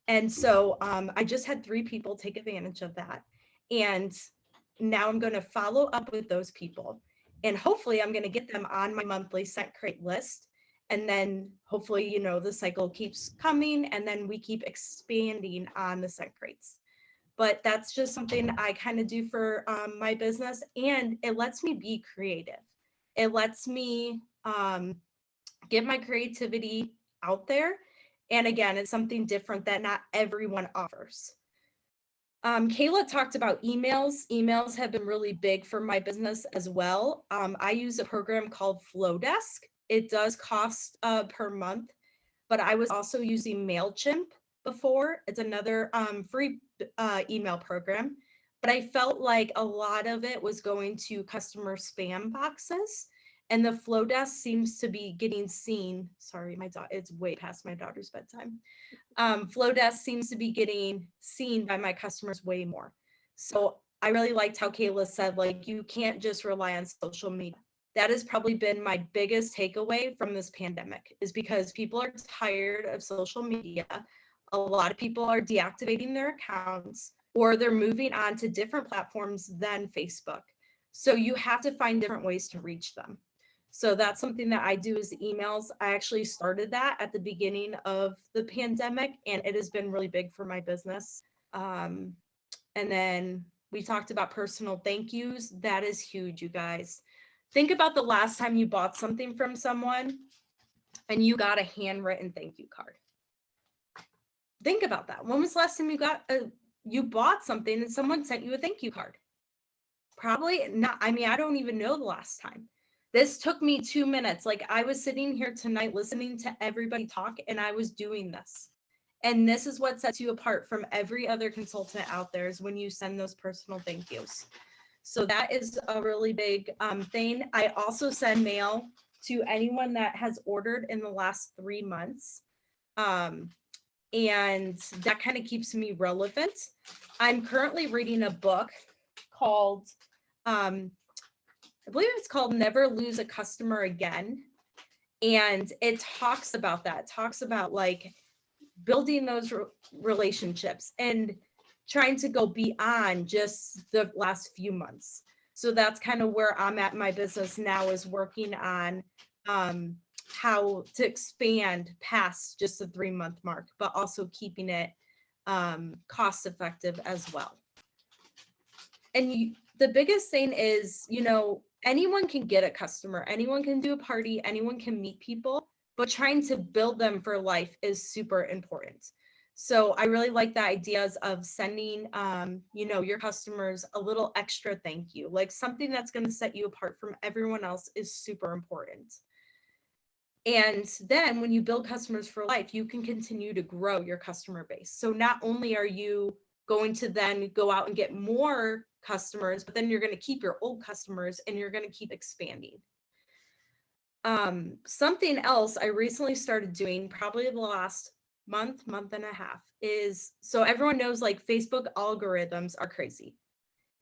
And so I just had 3 people take advantage of that. And now I'm going to follow up with those people. And hopefully I'm going to get them on my monthly scent crate list. And then hopefully, you know, the cycle keeps coming, and then we keep expanding on the scent crates. But that's just something I kind of do for my business, and it lets me be creative. It lets me get my creativity out there. And again, it's something different that not everyone offers. Kayla talked about emails. Emails have been really big for my business as well. I use a program called Flowdesk. It does cost per month, but I was also using MailChimp before. It's another free email program, but I felt like a lot of it was going to customer spam boxes, and the Flowdesk seems to be getting seen. Sorry, my dog, it's way past my daughter's bedtime. Flowdesk seems to be getting seen by my customers way more. So I really liked how Kayla said, like, you can't just rely on social media. That has probably been my biggest takeaway from this pandemic, is because people are tired of social media. A lot of people are deactivating their accounts, or they're moving on to different platforms than Facebook. So you have to find different ways to reach them. So that's something that I do, is emails. I actually started that at the beginning of the pandemic, and it has been really big for my business. And then we talked about personal thank yous. That is huge, you guys. Think about the last time you bought something from someone and you got a handwritten thank you card. Think about that. When was the last time you bought something and someone sent you a thank you card? Probably not. I mean, I don't even know the last time. This took me 2 minutes. Like, I was sitting here tonight listening to everybody talk, and I was doing this. And this is what sets you apart from every other consultant out there, is when you send those personal thank yous. So that is a really big thing. I also send mail to anyone that has ordered in the last 3 months. And that kind of keeps me relevant. I'm currently reading a book called, I believe it's called Never Lose a Customer Again. And it talks about that. It talks about, like, building those relationships and trying to go beyond just the last few months. So that's kind of where I'm at. My business now is working on how to expand past just the 3-month mark, but also keeping it cost effective as well. And the biggest thing is, you know, anyone can get a customer, anyone can do a party, anyone can meet people, but trying to build them for life is super important. So I really like the ideas of sending, you know, your customers a little extra thank you, like something that's going to set you apart from everyone else is super important. And then when you build customers for life, you can continue to grow your customer base. So not only are you going to then go out and get more customers, but then you're going to keep your old customers and you're going to keep expanding. Something else I recently started doing, probably the last month and a half, is, so everyone knows, like, Facebook algorithms are crazy,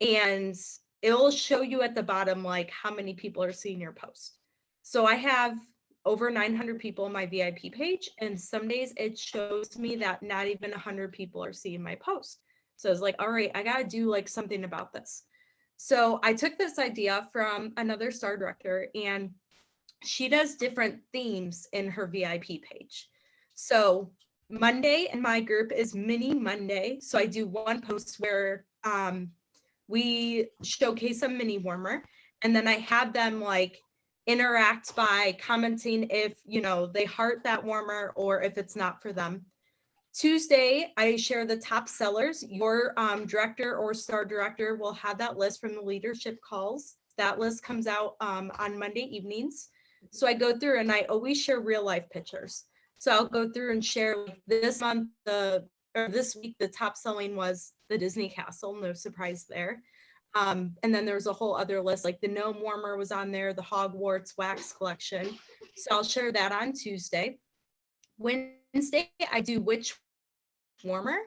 and it'll show you at the bottom, like, how many people are seeing your post. So I have over 900 people on my VIP page, and some days it shows me that not even 100 people are seeing my post. So I was like, all right, I gotta do, like, something about this. So I took this idea from another star director, and she does different themes in her VIP page. So Monday in my group is Mini Monday. So I do one post where we showcase a mini warmer, and then I have them, like, interact by commenting if, you know, they heart that warmer or if it's not for them. Tuesday, I share the top sellers. Your director or star director will have that list from the leadership calls. That list comes out on Monday evenings. So I go through and I always share real life pictures. So I'll go through and share, like, this month, or this week, the top selling was the Disney Castle, no surprise there. And then there's a whole other list, like the gnome warmer was on there, the Hogwarts wax collection. So I'll share that on Tuesday. Wednesday, I do which warmer.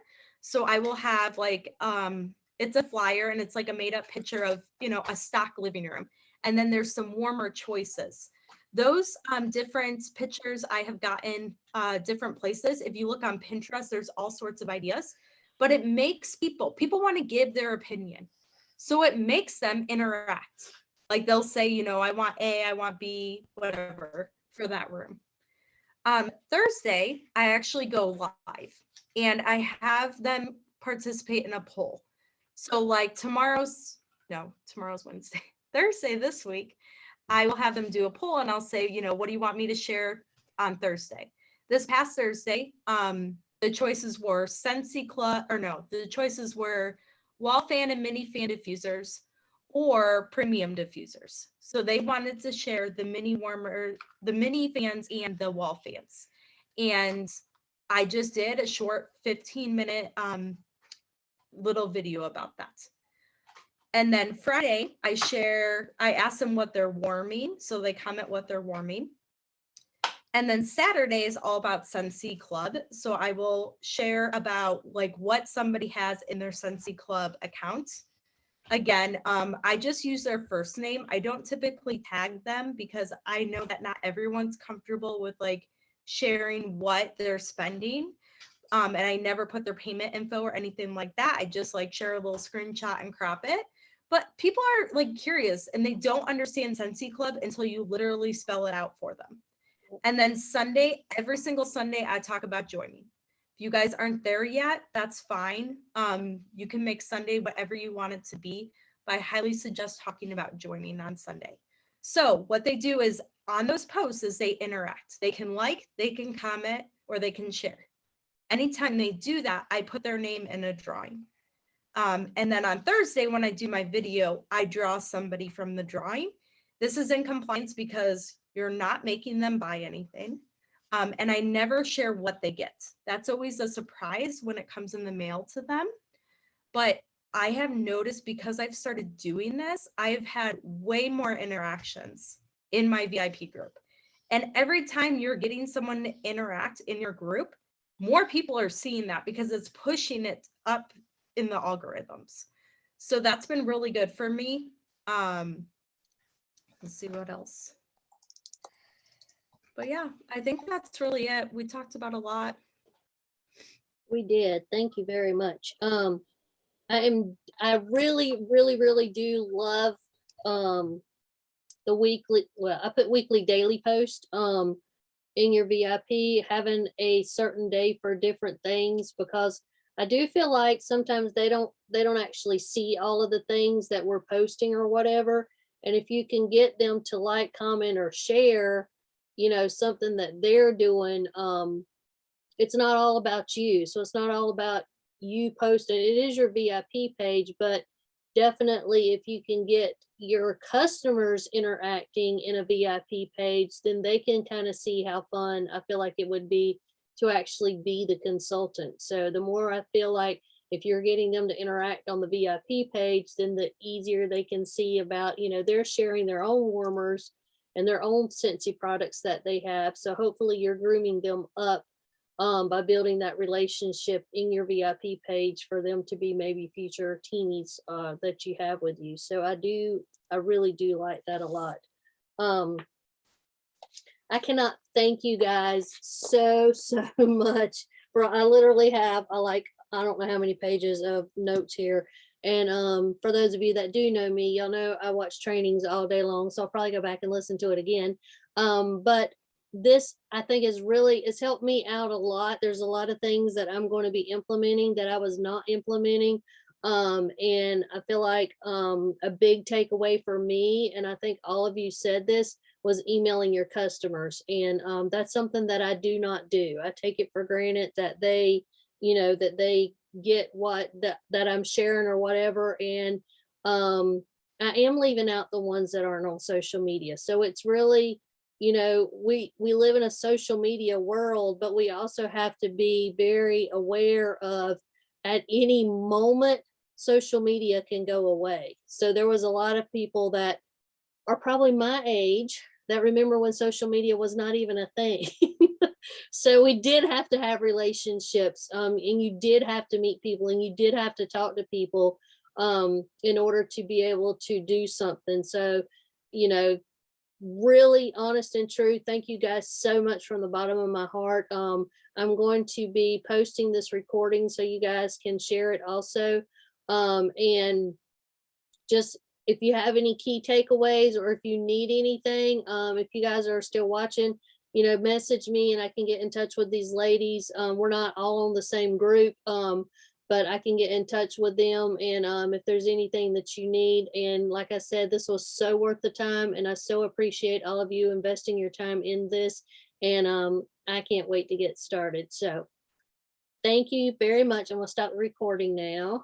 So I will have, like, it's a flyer and it's like a made up picture of, you know, a stock living room. And then there's some warmer choices. Those different pictures I have gotten different places. If you look on Pinterest, there's all sorts of ideas, but it makes people want to give their opinion. So it makes them interact. Like, they'll say, you know, I want A, I want B, whatever for that room. Thursday, I actually go live and I have them participate in a poll. So, like, tomorrow's Wednesday. Thursday this week, I will have them do a poll and I'll say, you know, what do you want me to share on Thursday? This past Thursday, the choices were Cincy Club, the choices were wall fan and mini fan diffusers or premium diffusers. So they wanted to share the mini warmer, the mini fans and the wall fans. And I just did a short 15-minute little video about that. And then Friday, I ask them what they're warming. So they comment what they're warming. And then Saturday is all about Cincy Club. So I will share about, like, what somebody has in their Cincy Club account. again, I just use their first name. I don't typically tag them because I know that not everyone's comfortable with like sharing what they're spending. And I never put their payment info or anything like that. I just like share a little screenshot and crop it. But people are like curious and they don't understand Cincy Club until you literally spell it out for them. And then Sunday, every single Sunday, I talk about joining. If you guys aren't there yet, that's fine. You can make Sunday whatever you want it to be, but I highly suggest talking about joining on Sunday. So what they do is on those posts is they interact. They can like, they can comment, or they can share. Anytime they do that, I put their name in a drawing. And then on Thursday, when I do my video, I draw somebody from the drawing. This is in compliance because you're not making them buy anything. And I never share what they get. That's always a surprise when it comes in the mail to them. But I have noticed because I've started doing this, I've had way more interactions in my VIP group. And every time you're getting someone to interact in your group, more people are seeing that because it's pushing it up in the algorithms. So that's been really good for me. Let's see what else. But yeah, I think that's really it. We talked about a lot. We did. Thank you very much. I really do love the weekly, well, I put weekly daily post in your VIP, having a certain day for different things, because I do feel like sometimes they don't actually see all of the things that we're posting or whatever. And if you can get them to like, comment, or share, you know, something that they're doing, it's not all about you. So it's not all about you posting. It is your VIP page, but definitely if you can get your customers interacting in a VIP page, then they can kind of see how fun I feel like it would be to actually be the consultant. So the more I feel like if you're getting them to interact on the VIP page, then the easier they can see about, you know, they're sharing their own warmers and their own Cincy products that they have. So hopefully you're grooming them up by building that relationship in your VIP page for them to be maybe future teenies that you have with you. So I really do like that a lot. I cannot thank you guys so much for, I literally have, I don't know how many pages of notes here. And for those of you that do know me, y'all know I watch trainings all day long, so I'll probably go back and listen to it again. But this, I think, it's helped me out a lot. There's a lot of things that I'm going to be implementing that I was not implementing. And I feel like a big takeaway for me, and I think all of you said this, was emailing your customers. And that's something that I do not do. I take it for granted that they, you know, that they get what that I'm sharing or whatever. And I am leaving out the ones that aren't on social media. So it's really, you know, we live in a social media world, but we also have to be very aware of, at any moment, social media can go away. So there was a lot of people that are probably my age that remember when social media was not even a thing. So we did have to have relationships, and you did have to meet people, and you did have to talk to people in order to be able to do something. So, you know, really honest and true, thank you guys so much from the bottom of my heart. I'm going to be posting this recording so you guys can share it also. And just, if you have any key takeaways or if you need anything, if you guys are still watching, you know, message me and I can get in touch with these ladies. We're not all on the same group, but I can get in touch with them. And if there's anything that you need, and like I said, this was so worth the time, and I so appreciate all of you investing your time in this. And I can't wait to get started. So thank you very much. I'm gonna stop the recording now.